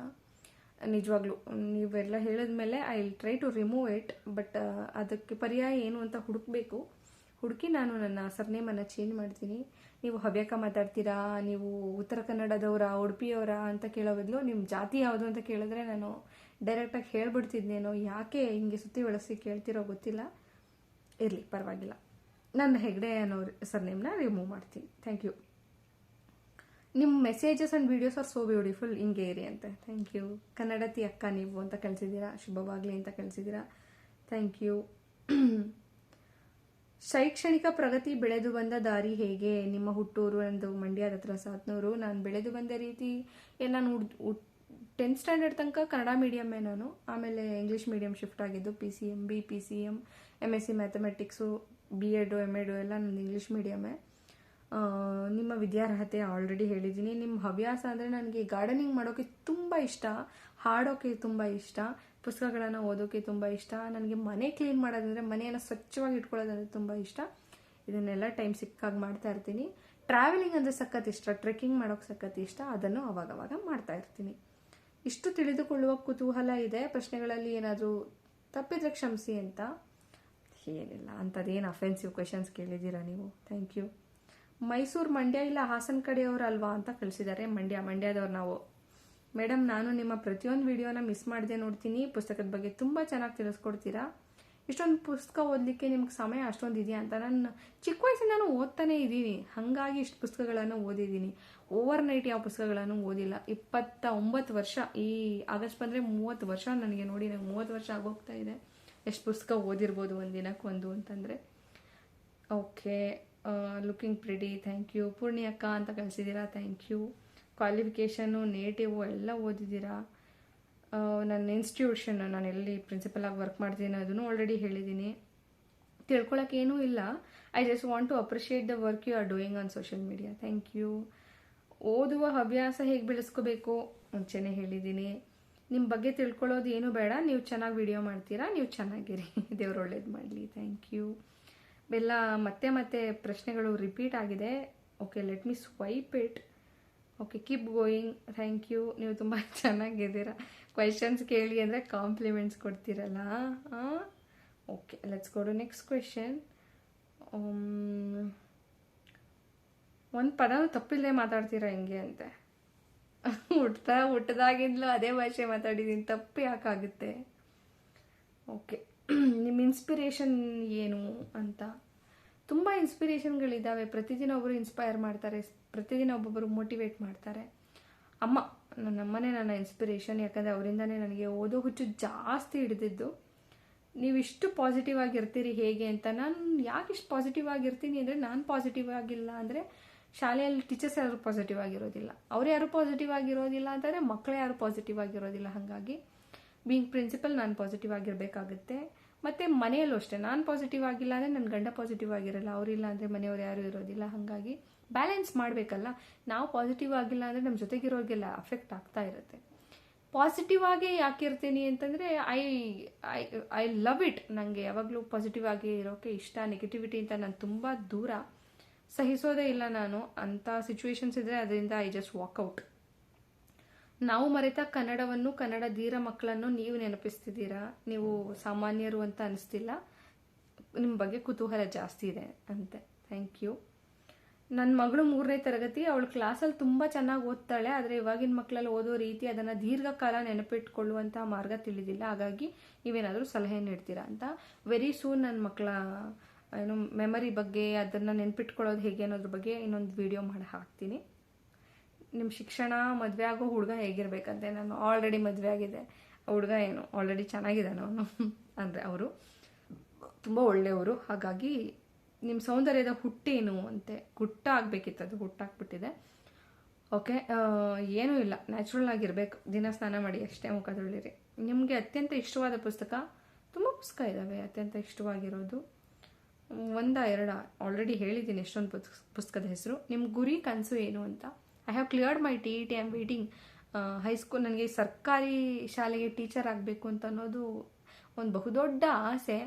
ನಿಜವಾಗ್ಲೂ ನೀವೆಲ್ಲ ಹೇಳಿದ್ಮೇಲೆ I will try to remove it. But ಅದಕ್ಕೆ ಪರ್ಯಾಯ ಏನು ಅಂತ ಹುಡುಕಿ ನಾನು ನನ್ನ ಸರ್ನೇಮನ್ನು ಚೇಂಜ್ ಮಾಡ್ತೀನಿ. ನೀವು ಹವ್ಯಕ ಮಾತಾಡ್ತೀರಾ, ನೀವು ಉತ್ತರ ಕನ್ನಡದವರ, ಉಡುಪಿಯವರ ಅಂತ ಕೇಳೋ ಬದಲು ನಿಮ್ಮ ಜಾತಿ ಯಾವುದು ಅಂತ ಕೇಳಿದ್ರೆ ನಾನು ಡೈರೆಕ್ಟಾಗಿ ಹೇಳ್ಬಿಡ್ತಿದ್ನೇನೋ. ಯಾಕೆ ಹಿಂಗೆ ಸುತ್ತಿ ಬಳಸಿ ಕೇಳ್ತಿರೋ ಗೊತ್ತಿಲ್ಲ. ಇರಲಿ, ಪರವಾಗಿಲ್ಲ. ನನ್ನ ಹೆಗ್ಡೆ ಅನ್ನೋ ಸರ್ನೇಮ್ನ ರಿಮೂವ್ ಮಾಡ್ತೀನಿ. Thank you. ನಿಮ್ಮ messages and videos are so beautiful. ಹಿಂಗೆ ಇರಿ ಅಂತ. Thank you. ಕನ್ನಡತಿ ಅಕ್ಕ ನೀವು ಅಂತ ಕಳಿಸಿದ್ದೀರಾ. ಶುಭವಾಗಲಿ ಅಂತ ಕಳಿಸಿದ್ದೀರಾ. Thank you. ಶೈಕ್ಷಣಿಕ ಪ್ರಗತಿ ಬೆಳೆದು ಬಂದ ದಾರಿ ಹೇಗೆ? ನಿಮ್ಮ ಹುಟ್ಟೂರು ನಂದು ಮಂಡ್ಯದ ಹತ್ರ ಸಾತ್ನೂರು. ನಾನು ಬೆಳೆದು ಬಂದ ರೀತಿ, ನಾನು 10th ಸ್ಟ್ಯಾಂಡರ್ಡ್ ತನಕ ಕನ್ನಡ ಮೀಡಿಯಮ್ಮೇ ನಾನು. ಆಮೇಲೆ ಇಂಗ್ಲೀಷ್ ಮೀಡಿಯಮ್ ಶಿಫ್ಟ್ ಆಗಿದ್ದು. PCM, BPCM, MSc mathematics, B.Ed, M.Ed ಎಲ್ಲ ನಂದು ಇಂಗ್ಲೀಷ್ ಮೀಡಿಯಮ್ಮೇ. ನಿಮ್ಮ ವಿದ್ಯಾರ್ಹತೆ ಆಲ್ರೆಡಿ ಹೇಳಿದ್ದೀನಿ. ನಿಮ್ಮ ಹವ್ಯಾಸ ಅಂದರೆ ನನಗೆ ಗಾರ್ಡನಿಂಗ್ ಮಾಡೋಕ್ಕೆ ತುಂಬ ಇಷ್ಟ, ಹಾಡೋಕ್ಕೆ ತುಂಬ ಇಷ್ಟ, ಪುಸ್ತಕಗಳನ್ನು ಓದೋಕ್ಕೆ ತುಂಬ ಇಷ್ಟ. ನನಗೆ ಮನೆ ಕ್ಲೀನ್ ಮಾಡೋದಂದರೆ, ಮನೆಯನ್ನು ಸ್ವಚ್ಛವಾಗಿ ಇಟ್ಕೊಳ್ಳೋದಂದರೆ ತುಂಬ ಇಷ್ಟ. ಇದನ್ನೆಲ್ಲ ಟೈಮ್ ಸಿಕ್ಕಾಗ ಮಾಡ್ತಾ ಇರ್ತೀನಿ. ಟ್ರಾವೆಲಿಂಗ್ ಅಂದರೆ ಸಖತ್ ಇಷ್ಟ, ಟ್ರೆಕ್ಕಿಂಗ್ ಮಾಡೋಕ್ಕೆ ಸಖತ್ ಇಷ್ಟ. ಅದನ್ನು ಅವಾಗವಾಗ ಮಾಡ್ತಾ ಇರ್ತೀನಿ. ಇಷ್ಟು ತಿಳಿದುಕೊಳ್ಳುವ ಕುತೂಹಲ ಇದೆ. ಪ್ರಶ್ನೆಗಳಲ್ಲಿ ಏನಾದರೂ ತಪ್ಪಿದ್ರೆ ಕ್ಷಮಿಸಿ ಅಂತ. ಏನಿಲ್ಲ, ಅಂಥದ್ದೇನು ಅಫೆನ್ಸಿವ್ ಕ್ವೆಶನ್ಸ್ ಕೇಳಿದ್ದೀರಾ ನೀವು. Thank you. ಮೈಸೂರು, ಮಂಡ್ಯ ಇಲ್ಲ ಹಾಸನ ಕಡೆಯವರು ಅಲ್ವಾ ಅಂತ ಕಳಿಸಿದ್ದಾರೆ. ಮಂಡ್ಯದವ್ರು ನಾವು. ಮೇಡಮ್, ನಾನು ನಿಮ್ಮ ಪ್ರತಿಯೊಂದು ವಿಡಿಯೋನ ಮಿಸ್ ಮಾಡದೆ ನೋಡ್ತೀನಿ. ಪುಸ್ತಕದ ಬಗ್ಗೆ ತುಂಬ ಚೆನ್ನಾಗಿ ತಿಳಿಸ್ಕೊಡ್ತೀರಾ. ಇಷ್ಟೊಂದು ಪುಸ್ತಕ ಓದಲಿಕ್ಕೆ ನಿಮ್ಗೆ ಸಮಯ ಅಷ್ಟೊಂದು ಇದೆಯಾ ಅಂತ. ನಾನು ಚಿಕ್ಕ ವಯಸ್ಸಿಂದನೂ ಓದ್ತಾನೆ ಇದ್ದೀನಿ. ಹಾಗಾಗಿ ಇಷ್ಟು ಪುಸ್ತಕಗಳನ್ನು ಓದಿದ್ದೀನಿ. ಓವರ್ ನೈಟ್ ಯಾವ ಪುಸ್ತಕಗಳನ್ನು ಓದಿಲ್ಲ. 29 ವರ್ಷ, ಈ ಆಗಸ್ಟ್ ಬಂದರೆ 30 ವರ್ಷ ನನಗೆ. ನೋಡಿ, ನಂಗೆ 30 ವರ್ಷ ಆಗೋಗ್ತಾ ಇದೆ. ಎಷ್ಟು ಪುಸ್ತಕ ಓದಿರ್ಬೋದು ಒಂದು ದಿನಕ್ಕೊಂದು ಅಂತಂದರೆ. Okay. Looking pretty. Thank you. Poorni ಅಕ್ಕ ಅಂತ ಕಳಿಸಿದ್ದೀರಾ. Thank you. ಕ್ವಾಲಿಫಿಕೇಷನು, ನೇಟಿವು ಎಲ್ಲ ಓದಿದ್ದೀರಾ. ನನ್ನ ಇನ್ಸ್ಟಿಟ್ಯೂಷನ್, ನಾನು ಎಲ್ಲಿ ಪ್ರಿನ್ಸಿಪಲ್ ಆಗಿ ವರ್ಕ್ ಮಾಡ್ತೀನಿ ಅದನ್ನು ಆಲ್ರೆಡಿ ಹೇಳಿದ್ದೀನಿ. ತಿಳ್ಕೊಳಕ್ಕೆ ಏನೂ ಇಲ್ಲ. I just want to appreciate the work you are doing on social media. Thank you. ಓದುವ ಹವ್ಯಾಸ ಹೇಗೆ ಬೆಳೆಸ್ಕೋಬೇಕು ಮುಂಚೆನೇ ಹೇಳಿದ್ದೀನಿ. ನಿಮ್ಮ ಬಗ್ಗೆ ತಿಳ್ಕೊಳ್ಳೋದು ಏನು ಬೇಡ. ನೀವು ಚೆನ್ನಾಗಿ ವಿಡಿಯೋ ಮಾಡ್ತೀರಾ. ನೀವು ಚೆನ್ನಾಗಿರಿ. ದೇವ್ರು ಒಳ್ಳೇದು ಮಾಡಲಿ. Thank you. ಎಲ್ಲ ಮತ್ತೆ ಪ್ರಶ್ನೆಗಳು ರಿಪೀಟ್ ಆಗಿದೆ. Okay, let me swipe it. Okay, keep going. Thank you. ನೀವು ತುಂಬ ಚೆನ್ನಾಗಿದ್ದೀರಾ. ಕ್ವೆಶನ್ಸ್ ಕೇಳಿ ಅಂದರೆ ಕಾಂಪ್ಲಿಮೆಂಟ್ಸ್ ಕೊಡ್ತೀರಲ್ಲ. Okay, let's go to next question. ಒಂದು ಪದನೂ ತಪ್ಪಿಲ್ಲದೆ ಮಾತಾಡ್ತೀರಾ ಹಿಂಗೆ ಅಂತೆ. ಹುಟ್ಟದಾಗಿಂದಲೂ ಅದೇ ಭಾಷೆ ಮಾತಾಡಿದ್ದೀನಿ, ತಪ್ಪು ಯಾಕಾಗುತ್ತೆ? ಓಕೆ, ನಿಮ್ಮ ಇನ್ಸ್ಪಿರೇಷನ್ ಏನು ಅಂತ. ತುಂಬ ಇನ್ಸ್ಪಿರೇಷನ್ಗಳಿದ್ದಾವೆ. ಪ್ರತಿದಿನ ಒಬ್ಬರು ಇನ್ಸ್ಪೈರ್ ಮಾಡ್ತಾರೆ, ಪ್ರತಿದಿನ ಒಬ್ಬೊಬ್ಬರು ಮೋಟಿವೇಟ್ ಮಾಡ್ತಾರೆ. ಅಮ್ಮ ನಮ್ಮನೆ ನನ್ನ ಇನ್ಸ್ಪಿರೇಷನ್. ಯಾಕಂದರೆ ಅವರಿಂದನೇ ನನಗೆ ಓದೋ ಹುಚ್ಚು ಜಾಸ್ತಿ ಹಿಡಿದಿದ್ದು. ನೀವಿಷ್ಟು ಪಾಸಿಟಿವ್ ಆಗಿರ್ತೀರಿ ಹೇಗೆ ಅಂತ. ನಾನು ಯಾಕೆ ಇಷ್ಟು ಪಾಸಿಟಿವ್ ಆಗಿರ್ತೀನಿ ಅಂದರೆ, ನಾನು ಪಾಸಿಟಿವ್ ಆಗಿಲ್ಲ ಅಂದರೆ ಶಾಲೆಯಲ್ಲಿ ಟೀಚರ್ಸ್ ಯಾರು ಪಾಸಿಟಿವ್ ಆಗಿರೋದಿಲ್ಲ, ಅವ್ರು ಯಾರು ಪಾಸಿಟಿವ್ ಆಗಿರೋದಿಲ್ಲ ಅಂತಂದರೆ ಮಕ್ಕಳು ಯಾರು ಪಾಸಿಟಿವ್ ಆಗಿರೋದಿಲ್ಲ. ಹಾಗಾಗಿ ಬೀಯಿಂಗ್ ಪ್ರಿನ್ಸಿಪಲ್ ನಾನು ಪಾಸಿಟಿವ್ ಆಗಿರಬೇಕಾಗುತ್ತೆ. ಮತ್ತು ಮನೆಯಲ್ಲೂ ಅಷ್ಟೇ, ನಾನು ಪಾಸಿಟಿವ್ ಆಗಿಲ್ಲ ಅಂದರೆ ನನ್ನ ಗಂಡ ಪಾಸಿಟಿವ್ ಆಗಿರಲ್ಲ, ಅವರಿಲ್ಲ ಅಂದರೆ ಮನೆಯವ್ರು ಯಾರೂ ಇರೋದಿಲ್ಲ. ಹಾಗಾಗಿ ಬ್ಯಾಲೆನ್ಸ್ ಮಾಡಬೇಕಲ್ಲ. ನಾವು ಪಾಸಿಟಿವ್ ಆಗಿಲ್ಲ ಅಂದರೆ ನಮ್ಮ ಜೊತೆಗಿರೋರಿಗೆಲ್ಲ ಅಫೆಕ್ಟ್ ಆಗ್ತಾ ಇರುತ್ತೆ. ಪಾಸಿಟಿವ್ ಆಗಿ ಯಾಕಿರ್ತೀನಿ ಅಂತಂದರೆ I I I love it. ನನಗೆ ಯಾವಾಗಲೂ ಪಾಸಿಟಿವ್ ಆಗಿ ಇರೋಕ್ಕೆ ಇಷ್ಟ. ನೆಗೆಟಿವಿಟಿ ಅಂತ ನಾನು ತುಂಬ ದೂರ, ಸಹಿಸೋದೇ ಇಲ್ಲ ನಾನು. ಅಂಥ ಸಿಚುವೇಶನ್ಸ್ ಇದ್ದರೆ ಅದರಿಂದ ಐ ಜಸ್ಟ್ ವಾಕ್ಔಟ್. ನಾವು ಮರೆತ ಕನ್ನಡವನ್ನು, ಕನ್ನಡ ಧೀರ ಮಕ್ಕಳನ್ನು ನೀವು ನೆನಪಿಸ್ತಿದ್ದೀರಾ. ನೀವು ಸಾಮಾನ್ಯರು ಅಂತ ಅನಿಸ್ತಿಲ್ಲ, ನಿಮ್ಮ ಬಗ್ಗೆ ಕುತೂಹಲ ಜಾಸ್ತಿ ಇದೆ ಅಂತೆ. Thank you. ನನ್ನ ಮಗಳು 3ನೇ ತರಗತಿ, ಅವಳು ಕ್ಲಾಸಲ್ಲಿ ತುಂಬ ಚೆನ್ನಾಗಿ ಓದ್ತಾಳೆ. ಆದರೆ ಇವಾಗಿನ ಮಕ್ಕಳಲ್ಲಿ ಓದೋ ರೀತಿ, ಅದನ್ನು ದೀರ್ಘಕಾಲ ನೆನಪಿಟ್ಕೊಳ್ಳುವಂಥ ಮಾರ್ಗ ತಿಳಿದಿಲ್ಲ. ಹಾಗಾಗಿ ನೀವೇನಾದರೂ ಸಲಹೆ ನೀಡ್ತೀರಾ ಅಂತ. ವೆರಿ ಸೂನ್ ನನ್ನ ಮಕ್ಕಳ ಏನು ಮೆಮರಿ ಬಗ್ಗೆ, ಅದನ್ನು ನೆನಪಿಟ್ಕೊಳ್ಳೋದು ಹೇಗೆ ಅನ್ನೋದ್ರ ಬಗ್ಗೆ ಇನ್ನೊಂದು ವಿಡಿಯೋ ಮಾಡಿ ಹಾಕ್ತೀನಿ. ನಿಮ್ಮ ಶಿಕ್ಷಣ, ಮದುವೆ ಆಗೋ ಹುಡುಗ ಹೇಗಿರ್ಬೇಕಂತೆ. ನಾನು ಆಲ್ರೆಡಿ ಮದುವೆ ಆಗಿದೆ. ಹುಡುಗ ಏನು ಆಲ್ರೆಡಿ ಚೆನ್ನಾಗಿದ್ದಾನೆ ಅವನು. ಅಂದರೆ ಅವರು ತುಂಬ ಒಳ್ಳೆಯವರು. ಹಾಗಾಗಿ ನಿಮ್ಮ ಸೌಂದರ್ಯದ ಹುಟ್ಟೇನು ಅಂತೆ. ಹುಟ್ಟ ಆಗಬೇಕಿತ್ತು, ಅದು ಹುಟ್ಟಾಕ್ಬಿಟ್ಟಿದೆ. ಓಕೆ, ಏನೂ ಇಲ್ಲ, ನ್ಯಾಚುರಲ್ ಆಗಿರಬೇಕು. ದಿನ ಸ್ನಾನ ಮಾಡಿ ಅಷ್ಟೇ, ಮುಖ ತೊಳಿರಿ. ನಿಮಗೆ ಅತ್ಯಂತ ಇಷ್ಟವಾದ ಪುಸ್ತಕ? ತುಂಬ ಪುಸ್ತಕ ಇದ್ದಾವೆ ಅತ್ಯಂತ ಇಷ್ಟವಾಗಿರೋದು. 1-2 ಆಲ್ರೆಡಿ ಹೇಳಿದ್ದೀನಿ ಎಷ್ಟೊಂದು ಪುಸ್ತಕದ ಹೆಸರು. ನಿಮ್ಮ ಗುರಿ, ಕನಸು ಏನು ಅಂತ? I have cleared my TET. I am waiting. High school, ನನಗೆ ಸರ್ಕಾರಿ ಶಾಲೆಗೆ ಟೀಚರ್ ಆಗಬೇಕು ಅಂತ ಅನ್ನೋದು ಒಂದು ಬಹುದೊಡ್ಡ ಆಸೆ.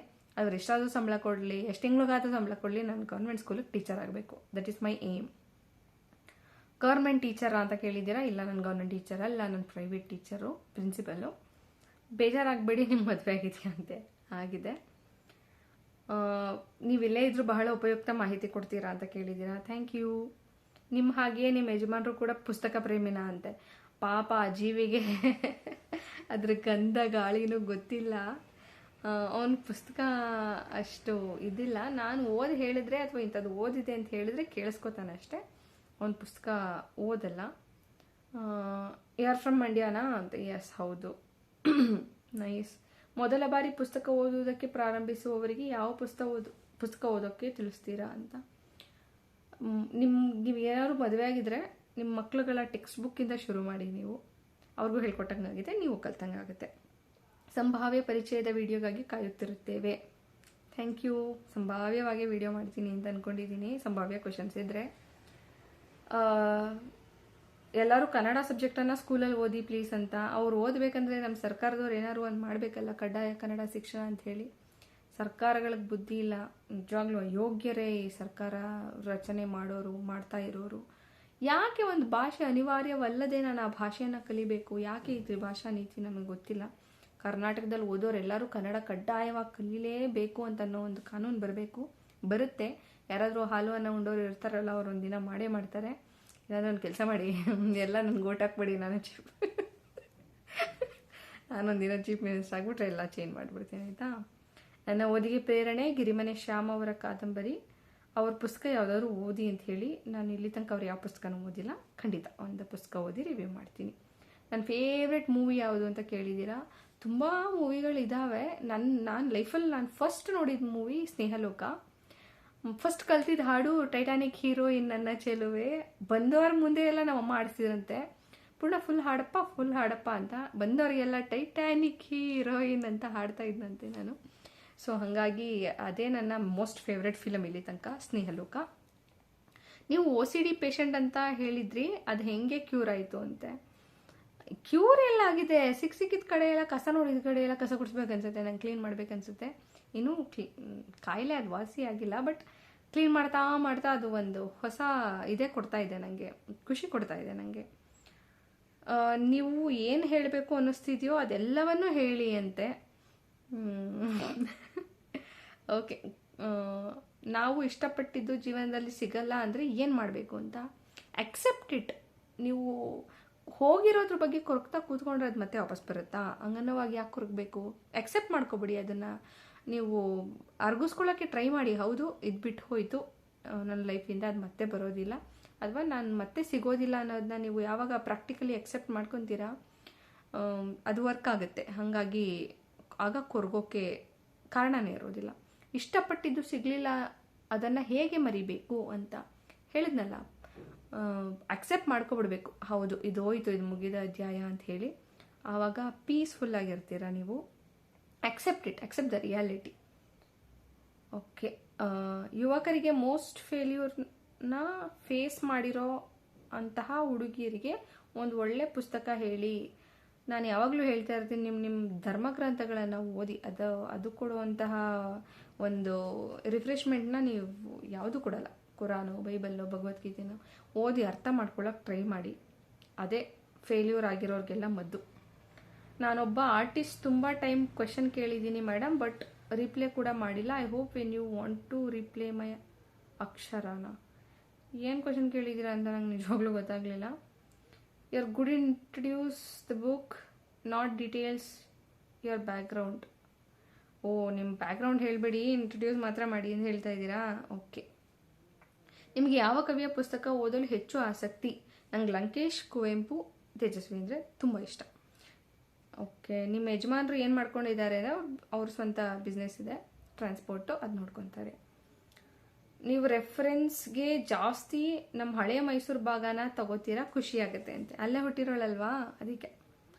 ಅವ್ರು ಎಷ್ಟಾದರೂ ಸಂಬಳ ಕೊಡಲಿ, ಎಷ್ಟು ತಿಂಗಳಿಗಾದರೂ ಸಂಬಳ ಕೊಡಲಿ, ನಾನು ಗೌರ್ಮೆಂಟ್ ಸ್ಕೂಲಿಗೆ ಟೀಚರ್ ಆಗಬೇಕು. That is my aim. Government ಟೀಚರಾ ಅಂತ ಕೇಳಿದ್ದೀರಾ? ಇಲ್ಲ, ನಾನು ಗೌರ್ಮೆಂಟ್ ಟೀಚರ್ ಅಲ್ಲ, ನಾನು ಪ್ರೈವೇಟ್ ಟೀಚರು, ಪ್ರಿನ್ಸಿಪಲ್ಲು. ಬೇಜಾರಾಗಬೇಡಿ, ನಿಮ್ಮ ಮದುವೆ ಆಗಿದೆಯಾ ಅಂತೆ. ಆಗಿದೆ. ನೀವಿಲ್ಲೇ ಇದ್ರೂ ಬಹಳ ಉಪಯುಕ್ತ ಮಾಹಿತಿ ಕೊಡ್ತೀರಾ ಅಂತ ಕೇಳಿದ್ದೀರಾ. Thank you. ನಿಮ್ಮ ಹಾಗೆಯೇ ನಿಮ್ಮ ಯಜಮಾನರು ಕೂಡ ಪುಸ್ತಕ ಪ್ರೇಮಿನ ಅಂತೆ. ಪಾಪ ಆ ಜೀವಿಗೆ ಅದ್ರ ಗಂಧ ಗಾಳಿನೂ ಗೊತ್ತಿಲ್ಲ. ಅವನ ಪುಸ್ತಕ ಅಷ್ಟು ಇದಿಲ್ಲ. ನಾನು ಓದಿ ಹೇಳಿದ್ರೆ ಅಥವಾ ಇಂಥದ್ದು ಓದಿದೆ ಅಂತ ಹೇಳಿದ್ರೆ ಕೇಳಿಸ್ಕೊತಾನೆ ಅಷ್ಟೇ. ಅವನ ಪುಸ್ತಕ ಓದಲ್ಲ. ಯಾರ್ ಫ್ರಮ್ ಮಂಡ್ಯನಾ ಅಂತ? ಎಸ್, ಹೌದು. ನೈಸ್. ಮೊದಲ ಬಾರಿ ಪುಸ್ತಕ ಓದುವುದಕ್ಕೆ ಪ್ರಾರಂಭಿಸುವವರಿಗೆ ಯಾವ ಪುಸ್ತಕ ಓದೋಕ್ಕೆ ತಿಳಿಸ್ತೀರಾ ಅಂತ. ನೀವು ಏನಾದ್ರು ಮದುವೆ ಆಗಿದ್ರೆ ನಿಮ್ಮ ಮಕ್ಕಳುಗಳ ಟೆಕ್ಸ್ಟ್ ಬುಕ್ಕಿಂದ ಶುರು ಮಾಡಿ. ನೀವು ಅವ್ರಿಗೂ ಹೇಳ್ಕೊಟ್ಟಂಗಾಗಿದೆ, ನೀವು ಕಲ್ತಂಗಾಗುತ್ತೆ. ಸಂಭಾವ್ಯ ಪರಿಚಯದ ವಿಡಿಯೋಗಾಗಿ ಕಾಯುತ್ತಿರುತ್ತೇವೆ. Thank you. ಸಂಭಾವ್ಯವಾಗಿ ವಿಡಿಯೋ ಮಾಡ್ತೀನಿ ಅಂತ ಅಂದ್ಕೊಂಡಿದ್ದೀನಿ. ಸಂಭಾವ್ಯ ಕ್ವಶನ್ಸ್ ಇದ್ದರೆ ಎಲ್ಲರೂ ಕನ್ನಡ ಸಬ್ಜೆಕ್ಟನ್ನು ಸ್ಕೂಲಲ್ಲಿ ಓದಿ ಪ್ಲೀಸ್ ಅಂತ. ಅವ್ರು ಓದಬೇಕಂದ್ರೆ ನಮ್ಮ ಸರ್ಕಾರದವ್ರು ಏನಾದ್ರು ಒಂದು ಮಾಡಬೇಕಲ್ಲ, ಕಡ್ಡಾಯ ಕನ್ನಡ ಶಿಕ್ಷಣ ಅಂಥೇಳಿ. ಸರ್ಕಾರಗಳಿಗೆ ಬುದ್ಧಿ ಇಲ್ಲ. ನಿಜವಾಗ್ಲೂ ಅಯೋಗ್ಯರೇ ಈ ಸರ್ಕಾರ ರಚನೆ ಮಾಡೋರು, ಮಾಡ್ತಾ ಇರೋರು. ಯಾಕೆ ಒಂದು ಭಾಷೆ ಅನಿವಾರ್ಯವಲ್ಲದೆ ನಾನು ಆ ಭಾಷೆಯನ್ನು ಕಲಿಬೇಕು? ಯಾಕೆ ಈ ತ್ರಿಭಾಷಾ ನೀತಿ ನನಗೆ ಗೊತ್ತಿಲ್ಲ. ಕರ್ನಾಟಕದಲ್ಲಿ ಓದೋರೆಲ್ಲರೂ ಕನ್ನಡ ಕಡ್ಡಾಯವಾಗಿ ಕಲೀಲೇಬೇಕು ಅಂತ ಅನ್ನೋ ಒಂದು ಕಾನೂನು ಬರುತ್ತೆ. ಯಾರಾದರೂ ಹಾಲು ಅನ್ನ ಉಂಡೋರು ಇರ್ತಾರಲ್ಲ, ಅವ್ರು ಒಂದಿನ ಮಾಡೇ ಮಾಡ್ತಾರೆ. ಏನಾದರೂ ಒಂದು ಕೆಲಸ ಮಾಡಿ, ಎಲ್ಲ ನನಗೆ ಓಟ್ ಹಾಕ್ಬೇಡಿ, ನಾನೊಂದಿನ ಚೀಫ್ ಮಿನಿಸ್ಟರ್ ಆಗಿಬಿಟ್ರೆ ಎಲ್ಲ ಚೇಂಜ್ ಮಾಡಿಬಿಡ್ತೀನಿ, ಆಯಿತಾ? ನನ್ನ ಓದಿಗೆ ಪ್ರೇರಣೆ ಗಿರಿಮನೆ ಶ್ಯಾಮ್ ಅವರ ಕಾದಂಬರಿ. ಅವ್ರ ಪುಸ್ತಕ ಯಾವುದಾದ್ರು ಓದಿ ಅಂತ ಹೇಳಿ. ನಾನು ಇಲ್ಲಿ ತನಕ ಅವ್ರು ಯಾವ ಪುಸ್ತಕನೂ ಓದಿಲ್ಲ. ಖಂಡಿತ ಒಂದು ಪುಸ್ತಕ ಓದಿ ರಿವ್ಯೂ ಮಾಡ್ತೀನಿ. ನನ್ನ ಫೇವ್ರೆಟ್ ಮೂವಿ ಯಾವುದು ಅಂತ ಕೇಳಿದ್ದೀರಾ? ತುಂಬ ಮೂವಿಗಳಿದ್ದಾವೆ. ನಾನು ಲೈಫಲ್ಲಿ ಫಸ್ಟ್ ನೋಡಿದ ಮೂವಿ ಸ್ನೇಹಲೋಕ. ಫಸ್ಟ್ ಕಲ್ತಿದ್ದ ಹಾಡು ಟೈಟಾನಿಕ್ ಹೀರೋಯಿನ್ ನನ್ನ ಚೆಲುವೆ. ಬಂದವ್ರ ಮುಂದೆ ಎಲ್ಲ ನಮ್ಮ ಅಮ್ಮ ಆಡಿಸಿದ್ರಂತೆ. ಪೂರ್ಣ ಫುಲ್ ಹಾಡಪ್ಪ ಅಂತ. ಬಂದವರಿಗೆಲ್ಲ ಟೈಟಾನಿಕ್ ಹೀರೋಯಿನ್ ಅಂತ ಹಾಡ್ತಾ ಇದ್ದಂತೆ ನಾನು. ಸೊ ಹಾಗಾಗಿ ಅದೇ ನನ್ನ ಮೋಸ್ಟ್ ಫೇವ್ರೆಟ್ ಫಿಲಮ್ ಇಲ್ಲಿ ತನಕ, ಸ್ನೇಹಲೋಕ. ನೀವು OCD ಪೇಷಂಟ್ ಅಂತ ಹೇಳಿದ್ರಿ, ಅದು ಹೆಂಗೆ ಕ್ಯೂರ್ ಆಯಿತು ಅಂತೆ. ಕ್ಯೂರ್ ಎಲ್ಲ ಆಗಿದೆ. ಸಿಕ್ಕಿದ ಕಡೆ ಎಲ್ಲ ಕಸ ನೋಡಿದ ಕಡೆ ಎಲ್ಲ ಕಸ ಗುಡಿಸ್ಬೇಕನ್ಸುತ್ತೆ, ನಂಗೆ ಕ್ಲೀನ್ ಮಾಡ್ಬೇಕನ್ಸುತ್ತೆ. ಇನ್ನೂ ಕಾಯಿಲೆ ಅದು ವಾಸಿ ಆಗಿಲ್ಲ, ಬಟ್ ಕ್ಲೀನ್ ಮಾಡ್ತಾ ಅದು ಒಂದು ಹೊಸ ಇದೇ ಕೊಡ್ತಾ ಇದೆ ನನಗೆ, ಖುಷಿ ಕೊಡ್ತಾ ಇದೆ ನನಗೆ. ನೀವು ಏನು ಹೇಳಬೇಕು ಅನ್ನಿಸ್ತಿದೆಯೋ ಅದೆಲ್ಲವನ್ನೂ ಹೇಳಿ ಅಂತೆ. ಓಕೆ. ನಾವು ಇಷ್ಟಪಟ್ಟಿದ್ದು ಜೀವನದಲ್ಲಿ ಸಿಗಲ್ಲ ಅಂದರೆ ಏನು ಮಾಡಬೇಕು ಅಂತ? Accept it. ನೀವು ಹೋಗಿರೋದ್ರ ಬಗ್ಗೆ ಕೊರಗ್ತಾ ಕೂತ್ಕೊಂಡ್ರೆ ಅದು ಮತ್ತೆ ವಾಪಸ್ ಬರುತ್ತಾ? ಅಂಗನವಾಗಿ ಯಾಕೆ ಕೊರಗಬೇಕು? ಅಕ್ಸೆಪ್ಟ್ ಮಾಡ್ಕೊಬಿಡಿ ಅದನ್ನು. ನೀವು ಅರ್ಗಿಸ್ಕೊಳ್ಳೋಕ್ಕೆ ಟ್ರೈ ಮಾಡಿ. ಹೌದು, ಇದು ಬಿಟ್ಟು ಹೋಯಿತು ನನ್ನ ಲೈಫಿಂದ, ಅದು ಮತ್ತೆ ಬರೋದಿಲ್ಲ. ಅಥವಾ ನಾನು ಮತ್ತೆ ಸಿಗೋದಿಲ್ಲ ಅನ್ನೋದನ್ನ ನೀವು ಯಾವಾಗ ಪ್ರಾಕ್ಟಿಕಲಿ ಎಕ್ಸೆಪ್ಟ್ ಮಾಡ್ಕೊತೀರಾ ಅದು ವರ್ಕ್ ಆಗುತ್ತೆ. ಹಾಗಾಗಿ ಆಗ ಕೊರಗೋಕ್ಕೆ ಕಾರಣನೇ ಇರೋದಿಲ್ಲ. ಇಷ್ಟಪಟ್ಟಿದ್ದು ಸಿಗಲಿಲ್ಲ, ಅದನ್ನು ಹೇಗೆ ಮರಿಬೇಕು ಅಂತ ಹೇಳಿದ್ನಲ್ಲ, ಅಕ್ಸೆಪ್ಟ್ ಮಾಡ್ಕೊಬಿಡ್ಬೇಕು. ಹೌದು, ಇದು ಹೋಯ್ತು, ಇದು ಮುಗಿದ ಅಧ್ಯಾಯ ಅಂತ ಹೇಳಿ ಆವಾಗ ಪೀಸ್ಫುಲ್ ಆಗಿರ್ತೀರ ನೀವು. Accept the reality. ಓಕೆ. ಯುವಕರಿಗೆ ಮೋಸ್ಟ್ ಫೇಲ್ಯೂರ್ನ ಫೇಸ್ ಮಾಡಿರೋ ಅಂತಹ ಹುಡುಗಿಯರಿಗೆ ಒಂದು ಒಳ್ಳೆ ಪುಸ್ತಕ ಹೇಳಿ. ನಾನು ಯಾವಾಗಲೂ ಹೇಳ್ತಾ ಇರ್ತೀನಿ, ನಿಮ್ಮ ಧರ್ಮಗ್ರಂಥಗಳನ್ನು ಓದಿ. ಅದು ಕೊಡುವಂತಹ ಒಂದು ರಿಫ್ರೆಶ್ಮೆಂಟ್ನ ನೀವು ಯಾವುದು ಕೊಡಲ್ಲ. ಕುರಾನು, ಬೈಬಲ್ಲು, ಭಗವದ್ಗೀತೆನೋ ಓದಿ ಅರ್ಥ ಮಾಡ್ಕೊಳ್ಳೋಕೆ ಟ್ರೈ ಮಾಡಿ. ಅದೇ ಫೇಲ್ಯೂರ್ ಆಗಿರೋರಿಗೆಲ್ಲ ಮದ್ದು. ನಾನೊಬ್ಬ ಆರ್ಟಿಸ್ಟ್, ತುಂಬ ಟೈಮ್ ಕ್ವೆಶನ್ ಕೇಳಿದ್ದೀನಿ ಮೇಡಮ್, ಬಟ್ ರಿಪ್ಲೈ ಕೂಡ ಮಾಡಿಲ್ಲ. I hope when you want to reply my ಅಕ್ಷರನ. ಏನು ಕ್ವೆಶನ್ ಕೇಳಿದ್ದೀರಾ ಅಂತ ನಂಗೆ ನಿಜವಾಗ್ಲೂ ಗೊತ್ತಾಗಲಿಲ್ಲ. You are good introduce the book, not details your background. ಓ, ನಿಮ್ಮ ಬ್ಯಾಕ್ಗ್ರೌಂಡ್ ಹೇಳಬೇಡಿ, ಇಂಟ್ರಡ್ಯೂಸ್ ಮಾತ್ರ ಮಾಡಿ ಅಂತ ಹೇಳ್ತಾ ಇದ್ದೀರಾ. ಓಕೆ. ನಿಮಗೆ ಯಾವ ಕವಿಯ ಪುಸ್ತಕ ಓದಲು ಹೆಚ್ಚು ಆಸಕ್ತಿ? ನಂಗೆ ಲಂಕೇಶ್, ಕುವೆಂಪು, ತೇಜಸ್ವಿ ಅಂದರೆ ತುಂಬ ಇಷ್ಟ. ಓಕೆ. ನಿಮ್ಮ ಯಜಮಾನರು ಏನು ಮಾಡ್ಕೊಂಡಿದ್ದಾರೆ ಅಂದರೆ ಅವ್ರ ಸ್ವಂತ ಬಿಸ್ನೆಸ್ ಇದೆ, ಟ್ರಾನ್ಸ್ಪೋರ್ಟು, ಅದು ನೋಡ್ಕೊತಾರೆ. ನೀವು ರೆಫರೆನ್ಸ್ಗೆ ಜಾಸ್ತಿ ನಮ್ಮ ಹಳೆಯ ಮೈಸೂರು ಭಾಗನ ತಗೋತೀರಾ, ಖುಷಿಯಾಗುತ್ತೆ ಅಂತೆ. ಅಲ್ಲೇ ಹುಟ್ಟಿರೋಳಲ್ವಾ, ಅದಕ್ಕೆ.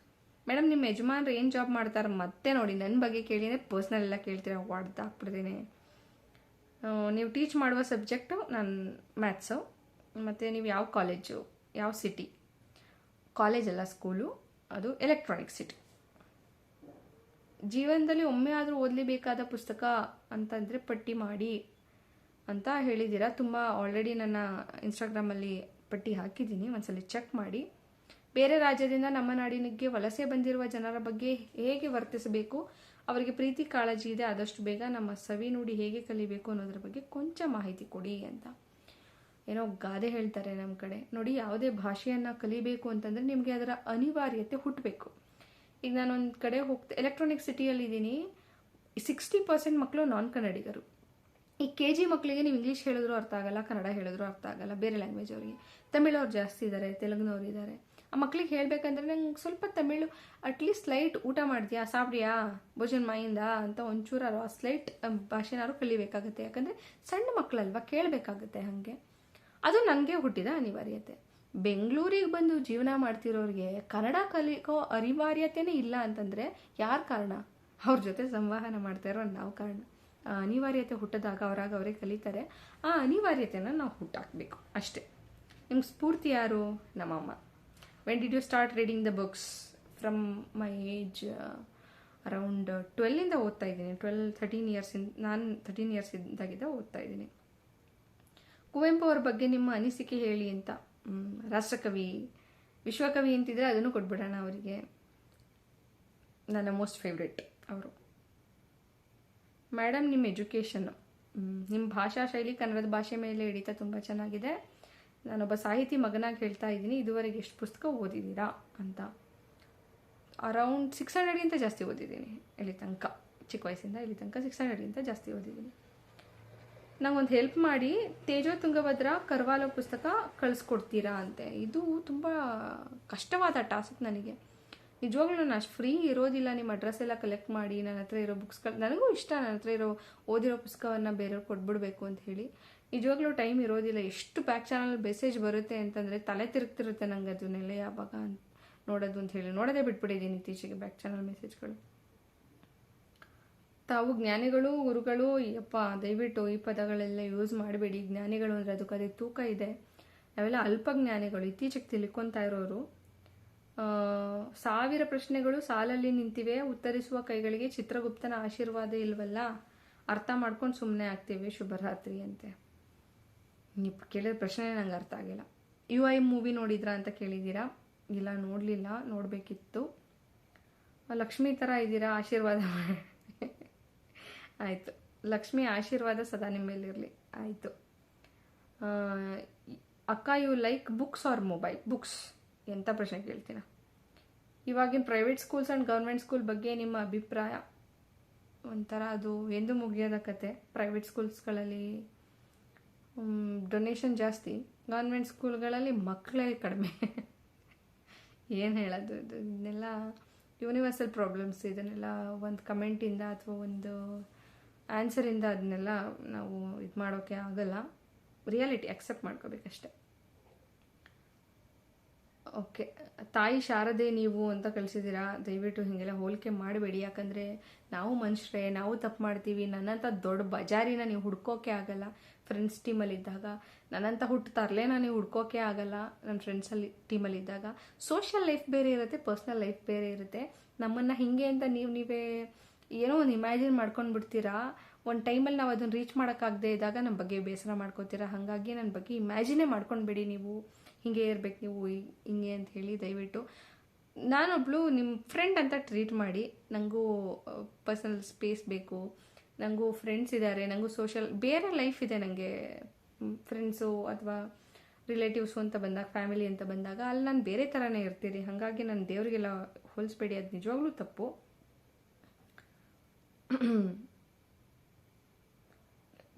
ಮೇಡಮ್, ನಿಮ್ಮ ಯಜಮಾನ್ರು ಏನು ಜಾಬ್ ಮಾಡ್ತಾರೆ? ಮತ್ತೆ ನೋಡಿ, ನನ್ನ ಬಗ್ಗೆ ಕೇಳಿದರೆ ಪರ್ಸ್ನಲ್ ಎಲ್ಲ ಕೇಳ್ತೀರಾ, ಹಾಕ್ಬಿಡ್ತೀನಿ. ನೀವು ಟೀಚ್ ಮಾಡುವ ಸಬ್ಜೆಕ್ಟು ನಾನು ಮ್ಯಾಥ್ಸು. ಮತ್ತು ನೀವು ಯಾವ ಕಾಲೇಜು, ಯಾವ ಸಿಟಿ? ಕಾಲೇಜಲ್ಲ, ಸ್ಕೂಲು, ಅದು ಎಲೆಕ್ಟ್ರಾನಿಕ್ ಸಿಟಿ. ಜೀವನದಲ್ಲಿ ಒಮ್ಮೆ ಆದರೂ ಓದಲೇಬೇಕಾದ ಪುಸ್ತಕ ಅಂತಂದರೆ ಪಟ್ಟಿ ಮಾಡಿ ಅಂತ ಹೇಳಿದ್ದೀರಾ. ತುಂಬ ಆಲ್ರೆಡಿ ನನ್ನ ಇನ್ಸ್ಟಾಗ್ರಾಮಲ್ಲಿ ಪಟ್ಟಿ ಹಾಕಿದ್ದೀನಿ, ಒಂದ್ಸಲ ಚೆಕ್ ಮಾಡಿ. ಬೇರೆ ರಾಜ್ಯದಿಂದ ನಮ್ಮ ನಾಡಿನಿಗೆ ವಲಸೆ ಬಂದಿರುವ ಜನರ ಬಗ್ಗೆ ಹೇಗೆ ವರ್ತಿಸಬೇಕು, ಅವರಿಗೆ ಪ್ರೀತಿ ಕಾಳಜಿ ಇದೆ, ಆದಷ್ಟು ಬೇಗ ನಮ್ಮ ಸವಿ ನುಡಿ ಹೇಗೆ ಕಲಿಬೇಕು ಅನ್ನೋದ್ರ ಬಗ್ಗೆ ಕೊಂಚ ಮಾಹಿತಿ ಕೊಡಿ ಅಂತ ಏನೋ ಗಾದೆ ಹೇಳ್ತಾರೆ ನಮ್ಮ ಕಡೆ. ನೋಡಿ, ಯಾವುದೇ ಭಾಷೆಯನ್ನು ಕಲಿಬೇಕು ಅಂತಂದರೆ ನಿಮಗೆ ಅದರ ಅನಿವಾರ್ಯತೆ ಹುಟ್ಟಬೇಕು. ಈಗ ನಾನೊಂದು ಕಡೆ ಎಲೆಕ್ಟ್ರಾನಿಕ್ ಸಿಟಿಯಲ್ಲಿದ್ದೀನಿ, 60% ಮಕ್ಕಳು ನಾನ್ ಕನ್ನಡಿಗರು. ಈ KG ಮಕ್ಕಳಿಗೆ ನೀವು ಇಂಗ್ಲೀಷ್ ಹೇಳಿದ್ರು ಅರ್ಥ ಆಗಲ್ಲ, ಕನ್ನಡ ಹೇಳಿದ್ರು ಅರ್ಥ ಆಗಲ್ಲ. ಬೇರೆ ಲ್ಯಾಂಗ್ವೇಜ್ ಅವರಿಗೆ, ತಮಿಳವ್ರು ಜಾಸ್ತಿ ಇದ್ದಾರೆ, ತೆಲುಗುನವ್ರು ಇದ್ದಾರೆ. ಆ ಮಕ್ಳಿಗೆ ಹೇಳಬೇಕಂದ್ರೆ ನಂಗೆ ಸ್ವಲ್ಪ ತಮಿಳು, ಅಟ್ಲೀಸ್ಟ್ ಲೈಟ್ ಊಟ ಮಾಡ್ತೀಯಾ, ಸಾப்பிಡ್ಯಾ, ಭೋಜನ್ ಮಾಯಿಂದ ಅಂತ ಒಂಚೂರಾರು ಆ ಸ್ಲೈಟ್ ಭಾಷೆನಾರು ಕಲಿಬೇಕಾಗುತ್ತೆ. ಯಾಕಂದರೆ ಸಣ್ಣ ಮಕ್ಕಳಲ್ವಾ, ಕೇಳಬೇಕಾಗುತ್ತೆ. ಹಾಗೆ ಅದು ನನಗೆ ಹುಟ್ಟಿದ ಅನಿವಾರ್ಯತೆ. ಬೆಂಗಳೂರಿಗೆ ಬಂದು ಜೀವನ ಮಾಡ್ತಿರೋರಿಗೆ ಕನ್ನಡ ಕಲಿಕೋ ಅನಿವಾರ್ಯತೆನೇ ಇಲ್ಲ ಅಂತಂದರೆ ಯಾರು ಕಾರಣ? ಅವ್ರ ಜೊತೆ ಸಂವಹನ ಮಾಡ್ತಾ ಇರೋ ನಾವು ಕಾರಣ. ಆ ಅನಿವಾರ್ಯತೆ ಹುಟ್ಟಿದಾಗ ಅವರೇ ಕಲಿತಾರೆ. ಆ ಅನಿವಾರ್ಯತೆನ ನಾವು ಹುಟ್ಟಾಕಬೇಕು ಅಷ್ಟೇ. ನಿಮ್ಗೆ ಸ್ಫೂರ್ತಿ ಯಾರು? ನಮ್ಮಮ್ಮ. When did you start reading the books? From my age around 12ಇಂದ ಓದ್ತಾ ಇದ್ದೀನಿ. 13 ಇಯರ್ಸಿಂದ, ನಾನು 13 ಇಯರ್ಸ್ ಇದ್ದಾಗಿದ್ದ ಓದ್ತಾ ಇದ್ದೀನಿ. ಕುವೆಂಪು ಅವ್ರ ಬಗ್ಗೆ ನಿಮ್ಮ ಅನಿಸಿಕೆ ಹೇಳಿ ಅಂತ. ರಾಷ್ಟ್ರಕವಿ, ವಿಶ್ವಕವಿ ಅಂತಿದ್ರೆ ಅದನ್ನು ಕೊಟ್ಬಿಡೋಣ ಅವರಿಗೆ. ನನ್ನ ಮೋಸ್ಟ್ ಫೇವ್ರೆಟ್ ಅವರು. ಮೇಡಮ್, ನಿಮ್ಮ ಎಜುಕೇಷನ್ನು, ನಿಮ್ಮ ಭಾಷಾ ಶೈಲಿ ಕನ್ನಡದ ಭಾಷೆ ಮೇಲೆ ಹಿಡಿತ ತುಂಬ ಚೆನ್ನಾಗಿದೆ. ನಾನೊಬ್ಬ ಸಾಹಿತಿ ಮಗನಾಗಿ ಹೇಳ್ತಾ ಇದ್ದೀನಿ, ಇದುವರೆಗೆ ಎಷ್ಟು ಪುಸ್ತಕ ಓದಿದ್ದೀರಾ ಅಂತ. ಅರೌಂಡ್ 600ಗಿಂತ ಜಾಸ್ತಿ ಓದಿದ್ದೀನಿ ಇಲ್ಲಿ ತನಕ. ಚಿಕ್ಕ ವಯಸ್ಸಿಂದ ಇಲ್ಲಿ ತನಕ 600ಗಿಂತ ಜಾಸ್ತಿ ಓದಿದ್ದೀನಿ. ನಂಗೊಂದು ಹೆಲ್ಪ್ ಮಾಡಿ, ತೇಜೋ ತುಂಗಭದ್ರಾ ಕರ್ವಾಲೋ ಪುಸ್ತಕ ಕಳಿಸ್ಕೊಡ್ತೀರಾ ಅಂತೆ. ಇದು ತುಂಬ ಕಷ್ಟವಾದ ಟಾಸ್ಕ್ ನನಗೆ. ನಿಜವಾಗ್ಲೂ ನಾನು ಅಷ್ಟು ಫ್ರೀ ಇರೋದಿಲ್ಲ ನಿಮ್ಮ ಅಡ್ರೆಸ್ ಎಲ್ಲ ಕಲೆಕ್ಟ್ ಮಾಡಿ ನನ್ನ ಹತ್ರ ಇರೋ ಬುಕ್ಸ್ಗಳು. ನನಗೂ ಇಷ್ಟ ನನ್ನ ಹತ್ರ ಇರೋ ಓದಿರೋ ಪುಸ್ತಕವನ್ನು ಬೇರೆಯವ್ರಿಗೆ ಕೊಟ್ಬಿಡ್ಬೇಕು ಅಂತ ಹೇಳಿ. ನಿಜವಾಗ್ಲೂ ಟೈಮ್ ಇರೋದಿಲ್ಲ. ಎಷ್ಟು ಬ್ಯಾಕ್ ಚಾನಲ್ ಮೆಸೇಜ್ ಬರುತ್ತೆ ಅಂತಂದರೆ ತಲೆ ತಿರುಗ್ತಿರುತ್ತೆ ನಂಗೆ ಅದನ್ನೆಲ್ಲ ಯಾವಾಗ ನೋಡೋದು ಅಂತ ಹೇಳಿ. ನೋಡೋದೇ ಬಿಟ್ಬಿಟ್ಟಿದ್ದೀನಿ ಇತ್ತೀಚೆಗೆ ಬ್ಯಾಕ್ ಚಾನಲ್ ಮೆಸೇಜ್ಗಳು. ತಾವು ಜ್ಞಾನಿಗಳು, ಗುರುಗಳು, ಯಪ್ಪ ದಯವಿಟ್ಟು ಈ ಪದಗಳೆಲ್ಲ ಯೂಸ್ ಮಾಡಬೇಡಿ. ಜ್ಞಾನಿಗಳು ಅಂದರೆ ಅದಕ್ಕೆ ತೂಕ ಇದೆ. ನಾವೆಲ್ಲ ಅಲ್ಪ ಜ್ಞಾನಿಗಳು, ಇತ್ತೀಚೆಗೆ ತಿಳ್ಕೊತಾ ಇರೋರು. 1000 ಪ್ರಶ್ನೆಗಳು ಸಾಲಲ್ಲಿ ನಿಂತಿವೆ, ಉತ್ತರಿಸುವ ಕೈಗಳಿಗೆ ಚಿತ್ರಗುಪ್ತನ ಆಶೀರ್ವಾದ ಇಲ್ವಲ್ಲ, ಅರ್ಥ ಮಾಡ್ಕೊಂಡು ಸುಮ್ಮನೆ ಆಗ್ತೀವಿ, ಶುಭರಾತ್ರಿ ಅಂತೆ. ನೀವು ಕೇಳಿದ ಪ್ರಶ್ನೆ ನಂಗೆ ಅರ್ಥ ಆಗಿಲ್ಲ. UI ಮೂವಿ ನೋಡಿದ್ರಾ ಅಂತ ಕೇಳಿದ್ದೀರಾ? ಇಲ್ಲ, ನೋಡಲಿಲ್ಲ, ನೋಡಬೇಕಿತ್ತು. ಲಕ್ಷ್ಮಿ ಥರ ಇದ್ದೀರಾ, ಆಶೀರ್ವಾದ ಮಾಡಿ. ಆಯಿತು, ಲಕ್ಷ್ಮಿ ಆಶೀರ್ವಾದ ಸದಾ ನಿಮ್ಮ ಮೇಲಿರಲಿ. ಆಯಿತು. ಅಕ್ಕ, you like books or mobile? Books. ಎಂಥ ಪ್ರಶ್ನೆ ಕೇಳ್ತೀನ? ಇವಾಗಿನ private schools and government school ಬಗ್ಗೆ ನಿಮ್ಮ ಅಭಿಪ್ರಾಯ? ಒಂಥರ ಅದು ಎಂದು ಮುಗಿಯೋದ ಕತೆ. ಪ್ರೈವೇಟ್ ಸ್ಕೂಲ್ಸ್ಗಳಲ್ಲಿ ಡೊನೇಷನ್ ಜಾಸ್ತಿ, ಗೌರ್ಮೆಂಟ್ ಸ್ಕೂಲ್ಗಳಲ್ಲಿ ಮಕ್ಕಳೇ ಕಡಿಮೆ. ಏನು ಹೇಳೋದು, ಇದನ್ನೆಲ್ಲ ಯೂನಿವರ್ಸಲ್ ಪ್ರಾಬ್ಲಮ್ಸ್. ಇದನ್ನೆಲ್ಲ ಒಂದು ಕಮೆಂಟಿಂದ ಅಥವಾ ಒಂದು ಆನ್ಸರಿಂದ ಅದನ್ನೆಲ್ಲ ನಾವು ಇದು ಮಾಡೋಕ್ಕೆ ಆಗಲ್ಲ. Reality accept ಮಾಡ್ಕೋಬೇಕಷ್ಟೆ. ಓಕೆ, ತಾಯಿ ಶಾರದೆ ನೀವು ಅಂತ ಕಳಿಸಿದ್ದೀರಾ. ದಯವಿಟ್ಟು ಹೀಗೆಲ್ಲ ಹೋಲಿಕೆ ಮಾಡಬೇಡಿ. ಯಾಕಂದರೆ ನಾವು ಮನುಷ್ಯರೇ, ನಾವು ತಪ್ಪು ಮಾಡ್ತೀವಿ. ನನ್ನಂಥ ದೊಡ್ಡ ಬಜಾರಿನ ನೀವು ಹುಡ್ಕೋಕೆ ಆಗಲ್ಲ. ಫ್ರೆಂಡ್ಸ್ ಟೀಮಲ್ಲಿದ್ದಾಗ ನನ್ನಂಥ ಹುಟ್ಟು ತರಲೇನ ನೀವು ಹುಡ್ಕೋಕೆ ಆಗಲ್ಲ. ನನ್ನ ಫ್ರೆಂಡ್ಸಲ್ಲಿ ಟೀಮಲ್ಲಿದ್ದಾಗ ಸೋಷಿಯಲ್ ಲೈಫ್ ಬೇರೆ ಇರುತ್ತೆ, ಪರ್ಸ್ನಲ್ ಲೈಫ್ ಬೇರೆ ಇರುತ್ತೆ. ನಮ್ಮನ್ನು ಹಿಂಗೆ ಅಂತ ನೀವೇ ಏನೋ ಒಂದು ಇಮ್ಯಾಜಿನ್ ಮಾಡ್ಕೊಂಡು ಬಿಡ್ತೀರಾ. ಒಂದು ಟೈಮಲ್ಲಿ ನಾವು ಅದನ್ನು ರೀಚ್ ಮಾಡೋಕ್ಕಾಗದೇ ಇದ್ದಾಗ ನಮ್ಮ ಬಗ್ಗೆ ಬೇಸರ ಮಾಡ್ಕೋತೀರಾ. ಹಾಗಾಗಿ ನನ್ನ ಬಗ್ಗೆ ಇಮ್ಯಾಜಿನೇ ಮಾಡ್ಕೊಂಡ್ಬೇಡಿ. ನೀವು ಹಿಂಗೆ ಇರ್ಬೇಕು, ನೀವು ಹಿಂಗೆ ಅಂತ ಹೇಳಿ ದಯವಿಟ್ಟು. ನಾನೊಬ್ಳು ನಿಮ್ಮ ಫ್ರೆಂಡ್ ಅಂತ ಟ್ರೀಟ್ ಮಾಡಿ. ನನಗೂ ಪರ್ಸನಲ್ ಸ್ಪೇಸ್ ಬೇಕು, ನನಗೂ ಫ್ರೆಂಡ್ಸ್ ಇದ್ದಾರೆ, ನನಗೂ ಸೋಷಲ್ ಬೇರೆ ಲೈಫ್ ಇದೆ. ನನಗೆ ಫ್ರೆಂಡ್ಸು ಅಥವಾ ರಿಲೇಟಿವ್ಸು ಅಂತ ಬಂದಾಗ, ಫ್ಯಾಮಿಲಿ ಅಂತ ಬಂದಾಗ ಅಲ್ಲಿ ನಾನು ಬೇರೆ ಥರನೇ ಇರ್ತೀರಿ. ಹಾಗಾಗಿ ನಾನು ದೇವರಿಗೆಲ್ಲ ಹೋಲಿಸ್ಬೇಡಿ, ಅದು ನಿಜವಾಗ್ಲೂ ತಪ್ಪು.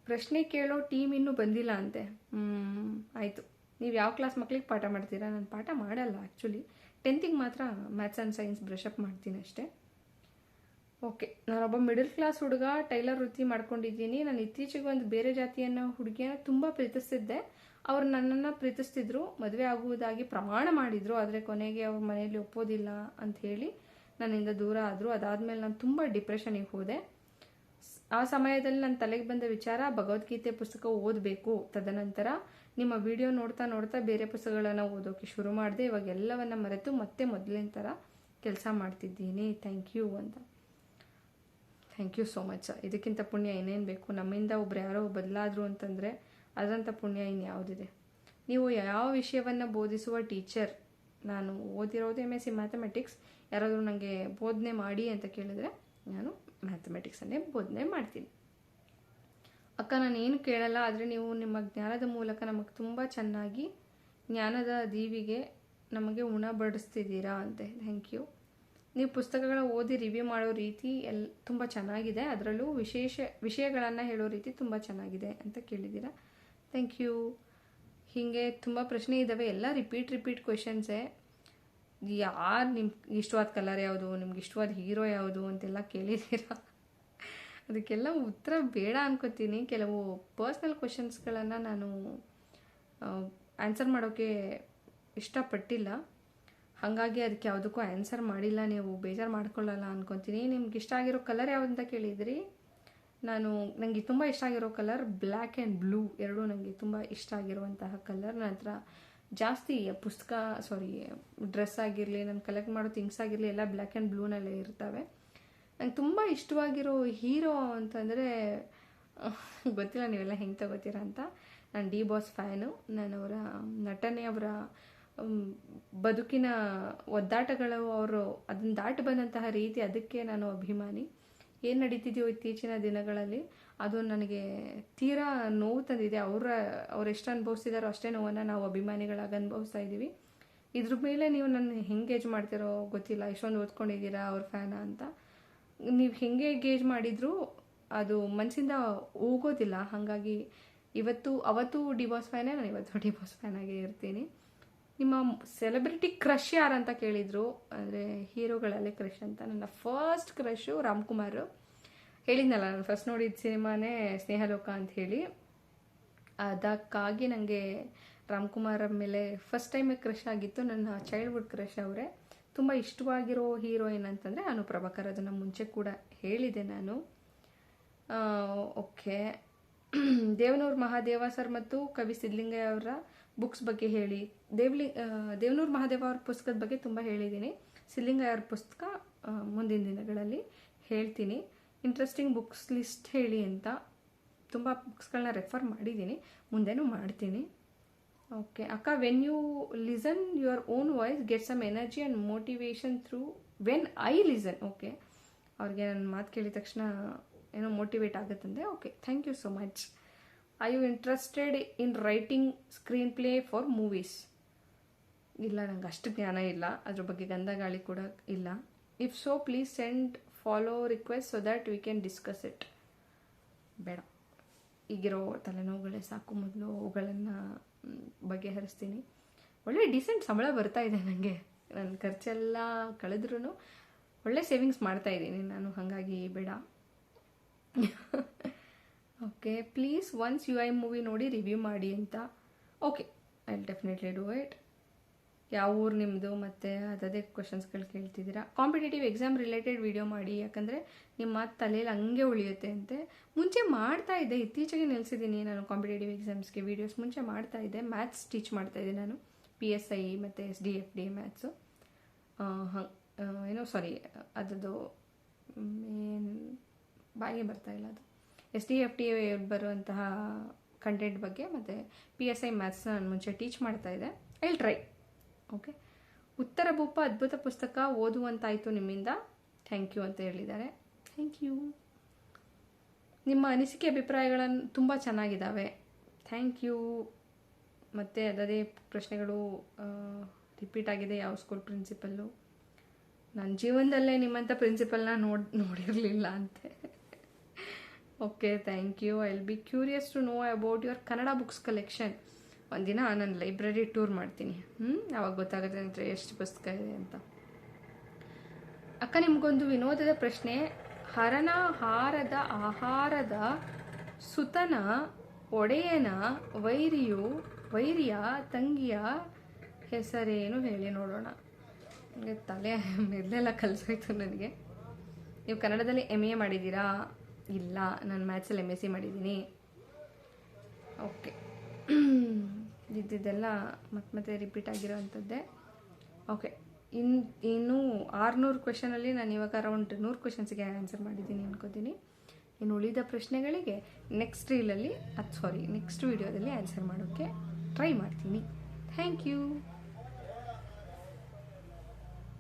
ಪ್ರಶ್ನೆ ಕೇಳೋ ಟೀಮ್ ಇನ್ನೂ ಬಂದಿಲ್ಲ ಅಂತೆ. ಆಯಿತು. ನೀವು ಯಾವ ಕ್ಲಾಸ್ ಮಕ್ಳಿಗೆ ಪಾಠ ಮಾಡ್ತೀರಾ? ನಾನು ಪಾಠ ಮಾಡಲ್ಲ ಆ್ಯಕ್ಚುಲಿ. 10th ಮಾತ್ರ ಮ್ಯಾಥ್ಸ್ ಆ್ಯಂಡ್ ಸೈನ್ಸ್ ಬ್ರಷಪ್ ಮಾಡ್ತೀನಿ ಅಷ್ಟೇ. ಓಕೆ, ನಾನೊಬ್ಬ ಮಿಡಲ್ ಕ್ಲಾಸ್ ಹುಡುಗ, ಟೈಲರ್ ವೃತ್ತಿ ಮಾಡ್ಕೊಂಡಿದ್ದೀನಿ. ನಾನು ಇತ್ತೀಚೆಗೆ ಒಂದು ಬೇರೆ ಜಾತಿಯನ್ನು ಹುಡುಗಿಯನ್ನು ತುಂಬ ಪ್ರೀತಿಸ್ತಿದ್ದೆ. ಅವರು ನನ್ನನ್ನು ಪ್ರೀತಿಸ್ತಿದ್ರು, ಮದುವೆ ಆಗುವುದಾಗಿ ಪ್ರಮಾಣ ಮಾಡಿದರು. ಆದರೆ ಕೊನೆಗೆ ಅವ್ರ ಮನೆಯಲ್ಲಿ ಒಪ್ಪೋದಿಲ್ಲ ಅಂತ ಹೇಳಿ ನನ್ನಿಂದ ದೂರ ಆದರು. ಅದಾದಮೇಲೆ ನಾನು ತುಂಬ ಡಿಪ್ರೆಷನಿಗೆ ಹೋದೆ. ಆ ಸಮಯದಲ್ಲಿ ನನ್ನ ತಲೆಗೆ ಬಂದ ವಿಚಾರ, ಭಗವದ್ಗೀತೆ ಪುಸ್ತಕ ಓದಬೇಕು. ತದನಂತರ ನಿಮ್ಮ ವಿಡಿಯೋ ನೋಡ್ತಾ ನೋಡ್ತಾ ಬೇರೆ ಪುಸ್ತಕಗಳನ್ನು ಓದೋಕ್ಕೆ ಶುರು ಮಾಡಿದೆ. ಇವಾಗ ಎಲ್ಲವನ್ನ ಮರೆತು ಮತ್ತೆ ಮೊದಲಿನ ಥರ ಕೆಲಸ ಮಾಡ್ತಿದ್ದೀನಿ. ಥ್ಯಾಂಕ್ ಯು ಅಂತ. Thank you so much. ಇದಕ್ಕಿಂತ ಪುಣ್ಯ ಏನೇನು ಬೇಕು? ನಮ್ಮಿಂದ ಒಬ್ರು ಯಾರೋ ಬದಲಾದರು ಅಂತಂದರೆ ಅದರಂಥ ಪುಣ್ಯ ಇನ್ಯಾವುದಿದೆ? ನೀವು ಯಾವ ವಿಷಯವನ್ನು ಬೋಧಿಸುವ ಟೀಚರ್? ನಾನು ಓದಿರೋದು MSc ಮ್ಯಾಥಮೆಟಿಕ್ಸ್. ಯಾರಾದರೂ ನನಗೆ ಬೋಧನೆ ಮಾಡಿ ಅಂತ ಕೇಳಿದ್ರೆ ನಾನು ಮ್ಯಾಥಮೆಟಿಕ್ಸನ್ನೇ ಬೋಧನೆ ಮಾಡ್ತೀನಿ. ಅಕ್ಕ, ನಾನು ಏನು ಕೇಳಲ್ಲ, ಆದರೆ ನೀವು ನಿಮ್ಮ ಜ್ಞಾನದ ಮೂಲಕ ನಮಗೆ ತುಂಬ ಚೆನ್ನಾಗಿ ಜ್ಞಾನದ ದೀವಿಗೆ ನಮಗೆ ಉಣಬಡಿಸ್ತಿದ್ದೀರಾ ಅಂತೆ. Thank you. ನೀವು ಪುಸ್ತಕಗಳ ಓದಿ ರಿವ್ಯೂ ಮಾಡೋ ರೀತಿ ತುಂಬ ಚೆನ್ನಾಗಿದೆ. ಅದರಲ್ಲೂ ವಿಷಯಗಳನ್ನು ಹೇಳೋ ರೀತಿ ತುಂಬ ಚೆನ್ನಾಗಿದೆ ಅಂತ ಕೇಳಿದ್ದೀರಾ. Thank you. ಹೀಗೆ ತುಂಬ ಪ್ರಶ್ನೆ ಇದ್ದಾವೆ, ಎಲ್ಲ ರಿಪೀಟ್ ಕ್ವೆಶನ್ಸೇ. ಯಾರು ನಿಮ್ಗೆ ಇಷ್ಟವಾದ ಕಲರ್ ಯಾವುದು, ನಿಮ್ಗೆ ಇಷ್ಟವಾದ ಹೀರೋ ಯಾವುದು ಅಂತೆಲ್ಲ ಕೇಳಿದ್ದೀರಾ. ಅದಕ್ಕೆಲ್ಲ ಉತ್ತರ ಬೇಡ ಅನ್ಕೋತೀನಿ. ಕೆಲವು ಪರ್ಸ್ನಲ್ ಕ್ವೆಶನ್ಸ್ಗಳನ್ನು ನಾನು ಆನ್ಸರ್ ಮಾಡೋಕ್ಕೆ ಇಷ್ಟಪಟ್ಟಿಲ್ಲ. ಹಾಗಾಗಿ ಅದಕ್ಕೆ ಯಾವುದಕ್ಕೂ ಆನ್ಸರ್ ಮಾಡಿಲ್ಲ. ನೀವು ಬೇಜಾರು ಮಾಡ್ಕೊಳ್ಳಲ್ಲ ಅನ್ಕೊತೀನಿ. ನಿಮ್ಗೆ ಇಷ್ಟ ಆಗಿರೋ ಕಲರ್ ಯಾವುದು ಅಂತ ಕೇಳಿದ್ರಿ. ನನಗೆ ತುಂಬ ಇಷ್ಟ ಆಗಿರೋ ಕಲರ್ ಬ್ಲ್ಯಾಕ್ ಆ್ಯಂಡ್ ಬ್ಲೂ, ಎರಡೂ ನನಗೆ ತುಂಬ ಇಷ್ಟ ಆಗಿರುವಂತಹ ಕಲರ್. ನನ್ನ ಹತ್ರ ಜಾಸ್ತಿ ಡ್ರೆಸ್ ಆಗಿರಲಿ, ನಾನು ಕಲೆಕ್ಟ್ ಮಾಡೋ ಥಿಂಗ್ಸ್ ಆಗಿರಲಿ ಎಲ್ಲ ಬ್ಲ್ಯಾಕ್ ಆ್ಯಂಡ್ ಬ್ಲೂನಲ್ಲೇ ಇರ್ತವೆ. ನಂಗೆ ತುಂಬ ಇಷ್ಟವಾಗಿರೋ ಹೀರೋ ಅಂತಂದರೆ ಗೊತ್ತಿಲ್ಲ ನೀವೆಲ್ಲ ಹೆಂಗೆ ತಗೋತೀರಾ ಅಂತ. ನಾನು ಡಿ ಬಾಸ್ ಫ್ಯಾನು. ನಾನು ಅವರ ನಟನೆ, ಅವರ ಬದುಕಿನ ಒದ್ದಾಟಗಳು, ಅವರು ಅದನ್ನು ದಾಟಿ ಬಂದಂತಹ ರೀತಿ, ಅದಕ್ಕೆ ನಾನು ಅಭಿಮಾನಿ. ಏನು ನಡೀತಿದೆಯೋ ಇತ್ತೀಚಿನ ದಿನಗಳಲ್ಲಿ ಅದು ನನಗೆ ತೀರಾ ನೋವು ತಂದಿದೆ. ಅವ್ರು ಎಷ್ಟು ಅನುಭವಿಸಿದಾರೋ ಅಷ್ಟೇ ನೋವನ್ನು ನಾವು ಅಭಿಮಾನಿಗಳಾಗಿ ಅನುಭವಿಸ್ತಾ ಇದ್ದೀವಿ. ಇದ್ರ ಮೇಲೆ ನೀವು ನನ್ನ ಹೆಂಗೆ ಗೇಜ್ ಮಾಡ್ತಿರೋ ಗೊತ್ತಿಲ್ಲ. ಇಷ್ಟೊಂದು ಓದ್ಕೊಂಡಿದ್ದೀರಾ ಅವ್ರ ಫ್ಯಾನ ಅಂತ. ನೀವು ಹೆಂಗೆ ಗೇಜ್ ಮಾಡಿದರೂ ಅದು ಮನಸ್ಸಿಂದ ಹೋಗೋದಿಲ್ಲ. ಹಾಗಾಗಿ ಅವತ್ತು ಡಿ ಬಾಸ್ ಫ್ಯಾನೇ, ನಾನು ಇವತ್ತು ಡಿ ಬಾಸ್ ಫ್ಯಾನಾಗೇ ಇರ್ತೀನಿ. ನಿಮ್ಮ ಸೆಲೆಬ್ರಿಟಿ ಕ್ರಶ್ ಯಾರಂತ ಕೇಳಿದರು. ಅಂದರೆ ಹೀರೋಗಳಲ್ಲಿ ಕ್ರಶ್ ಅಂತ. ನನ್ನ ಫಸ್ಟ್ ಕ್ರಶು ರಾಮ್ಕುಮಾರ್. ಹೇಳಿದ್ನಲ್ಲ, ನಾನು ಫಸ್ಟ್ ನೋಡಿದ ಸಿನಿಮಾನೇ ಸ್ನೇಹಲೋಕ ಅಂತ ಹೇಳಿ. ಅದಕ್ಕಾಗಿ ನನಗೆ ರಾಮ್ಕುಮಾರ್ ಮೇಲೆ ಫಸ್ಟ್ ಟೈಮ್ ಕ್ರಶ್ ಆಗಿತ್ತು. ನನ್ನ ಚೈಲ್ಡ್ಹುಡ್ ಕ್ರಶ್ ಅವರೇ. ತುಂಬ ಇಷ್ಟವಾಗಿರೋ ಹೀರೋಯಿನ್ ಅಂತಂದರೆ ಅನುಪ್ರಭಾಕರ್. ಅದನ್ನು ಮುಂಚೆ ಕೂಡ ಹೇಳಿದೆ ನಾನು. ಓಕೆ, ದೇವನೂರು ಮಹಾದೇವ ಸರ್ ಮತ್ತು ಕವಿ ಸಿದ್ಧಲಿಂಗಯ್ಯ ಅವರ ಬುಕ್ಸ್ ಬಗ್ಗೆ ಹೇಳಿ. ದೇವನೂರು ಮಹಾದೇವ ಅವ್ರ ಪುಸ್ತಕದ ಬಗ್ಗೆ ತುಂಬ ಹೇಳಿದ್ದೀನಿ. ಸಿದ್ಧಲಿಂಗಯ್ಯ ಅವ್ರ ಪುಸ್ತಕ ಮುಂದಿನ ದಿನಗಳಲ್ಲಿ ಹೇಳ್ತೀನಿ. ಇಂಟ್ರೆಸ್ಟಿಂಗ್ ಬುಕ್ಸ್ ಲಿಸ್ಟ್ ಹೇಳಿ ಅಂತ ತುಂಬ ಬುಕ್ಸ್ಗಳನ್ನ ರೆಫರ್ ಮಾಡಿದ್ದೀನಿ, ಮುಂದೆನೂ ಮಾಡ್ತೀನಿ. ಓಕೆ ಅಕ್ಕ, when you listen your own voice get some energy and motivation through when I listen. Okay, ಅವ್ರಿಗೆ ನನ್ನ ಮಾತು ಕೇಳಿದ ತಕ್ಷಣ ಏನೋ ಮೋಟಿವೇಟ್ ಆಗುತ್ತಂದೆ. Okay, thank you so much. Are you interested in writing screenplay for movies? ಇಲ್ಲ, ನಂಗೆ ಅಷ್ಟು ಜ್ಞಾನ ಇಲ್ಲ, ಅದ್ರ ಬಗ್ಗೆ ಗಂಧ ಗಾಳಿ ಕೂಡ ಇಲ್ಲ. If so please send follow request so that we can discuss it. ಬೇಡ, ಈಗಿರೋ ತಲೆನೋವುಗಳೇ ಸಾಕು. ಮೊದಲು ಅವುಗಳನ್ನು ಬಗೆಹರಿಸ್ತೀನಿ. ಒಳ್ಳೆ ಡೀಸೆಂಟ್ ಸಂಬಳ ಬರ್ತಾ ಇದೆ ನನಗೆ, ನನ್ನ ಖರ್ಚೆಲ್ಲ ಕಳೆದ್ರೂ ಒಳ್ಳೆ ಸೇವಿಂಗ್ಸ್ ಮಾಡ್ತಾ ಇದ್ದೀನಿ ನಾನು, ಹಾಗಾಗಿ ಬೇಡ. Okay, please once UI movie ನೋಡಿ ರಿವ್ಯೂ ಮಾಡಿ ಅಂತ. Okay, I will definitely do it. ಯಾವ ಊರು ನಿಮ್ಮದು ಮತ್ತು ಅದೇ ಕ್ವಶನ್ಸ್ಗಳು ಕೇಳ್ತಿದ್ದೀರಾ. ಕಾಂಪಿಟೇಟಿವ್ ಎಕ್ಸಾಮ್ ರಿಲೇಟೆಡ್ ವಿಡಿಯೋ ಮಾಡಿ, ಯಾಕಂದರೆ ನಿಮ್ಮ ಮಾತು ತಲೆಯಲ್ಲಿ ಹಂಗೆ ಉಳಿಯುತ್ತೆ ಅಂತೆ. ಮುಂಚೆ ಮಾಡ್ತಾ ಇದ್ದೆ, ಇತ್ತೀಚೆಗೆ ನಿಲ್ಲಿಸಿದ್ದೀನಿ ನಾನು ಕಾಂಪಿಟೇಟಿವ್ ಎಕ್ಸಾಮ್ಸ್ಗೆ ವೀಡಿಯೋಸ್. ಮುಂಚೆ ಮಾಡ್ತಾ ಇದ್ದೆ, ಮ್ಯಾಥ್ಸ್ ಟೀಚ್ ಮಾಡ್ತಾಯಿದ್ದೆ ನಾನು, PSI ಮತ್ತು SDFD ಮ್ಯಾಥ್ಸು. ಏನೋ ಸಾರಿ, ಅದದು ಮೇನ್ ಬಾಯಿಗೆ ಬರ್ತಾಯಿಲ್ಲ, ಅದು SDFD ಬರುವಂತಹ ಕಂಟೆಂಟ್ ಬಗ್ಗೆ ಮತ್ತು PSI ಮ್ಯಾಥ್ಸ್ನ ನಾನು ಮುಂಚೆ ಟೀಚ್ ಮಾಡ್ತಾಯಿದ್ದೆ. I will try. ಓಕೆ, ಉತ್ತರ ಭೂಪ ಅದ್ಭುತ ಪುಸ್ತಕ, ಓದುವಂತಾಯಿತು ನಿಮ್ಮಿಂದ, ಥ್ಯಾಂಕ್ ಯು ಅಂತ ಹೇಳಿದ್ದಾರೆ. Thank you. ನಿಮ್ಮ ಅನಿಸಿಕೆ ಅಭಿಪ್ರಾಯಗಳನ್ನು ತುಂಬ ಚೆನ್ನಾಗಿದ್ದಾವೆ, ಥ್ಯಾಂಕ್ ಯು. ಮತ್ತು ಅದೇ ಪ್ರಶ್ನೆಗಳು ರಿಪೀಟ್ ಆಗಿದೆ. ಯಾವ ಸ್ಕೂಲ್ ಪ್ರಿನ್ಸಿಪಲ್ಲು? ನನ್ನ ಜೀವನದಲ್ಲೇ ನಿಮ್ಮಂಥ ಪ್ರಿನ್ಸಿಪಲ್ನ ನೋಡಿರಲಿಲ್ಲ ಅಂತೆ. Okay, thank you. I will be curious to know about your Kannada books collection. ಒಂದಿನ ನಾನು ಲೈಬ್ರರಿ ಟೂರ್ ಮಾಡ್ತೀನಿ, ಆವಾಗ ಗೊತ್ತಾಗುತ್ತೆ ಅಂದರೆ ಎಷ್ಟು ಪುಸ್ತಕ ಇದೆ ಅಂತ. ಅಕ್ಕ, ನಿಮಗೊಂದು ವಿನೋದದ ಪ್ರಶ್ನೆ. ಹರನ ಹಾರದ ಆಹಾರದ ಸುತನ ಒಡೆಯನ ವೈರಿಯ ತಂಗಿಯ ಹೆಸರೇನು ಹೇಳಿ ನೋಡೋಣ. ನನಗೆ ತಲೆ ಮೆಲ್ಲೆಲ್ಲ ಕಲಿಸೋಯ್ತು ನನಗೆ. ನೀವು ಕನ್ನಡದಲ್ಲಿ MA ಮಾಡಿದ್ದೀರಾ? ಇಲ್ಲ, ನಾನು ಮ್ಯಾಥ್ಸಲ್ಲಿ MSc ಮಾಡಿದ್ದೀನಿ. ಓಕೆ, ಇದ್ದಿದ್ದೆಲ್ಲ ಮತ್ತೆ ರಿಪೀಟ್ ಆಗಿರೋ ಅಂಥದ್ದೇ. ಓಕೆ, ಇನ್ನು 600 ಕ್ವೆಶನಲ್ಲಿ ನಾನು ಇವಾಗ ಅರೌಂಡ್ 100 ಕ್ವೆಶನ್ಸ್ಗೆ ಆನ್ಸರ್ ಮಾಡಿದ್ದೀನಿ ಅನ್ಕೋತೀನಿ. ಇನ್ನು ಉಳಿದ ಪ್ರಶ್ನೆಗಳಿಗೆ ನೆಕ್ಸ್ಟ್ ವೀಡಿಯೋದಲ್ಲಿ ಆನ್ಸರ್ ಮಾಡೋಕ್ಕೆ ಟ್ರೈ ಮಾಡ್ತೀನಿ. Thank you.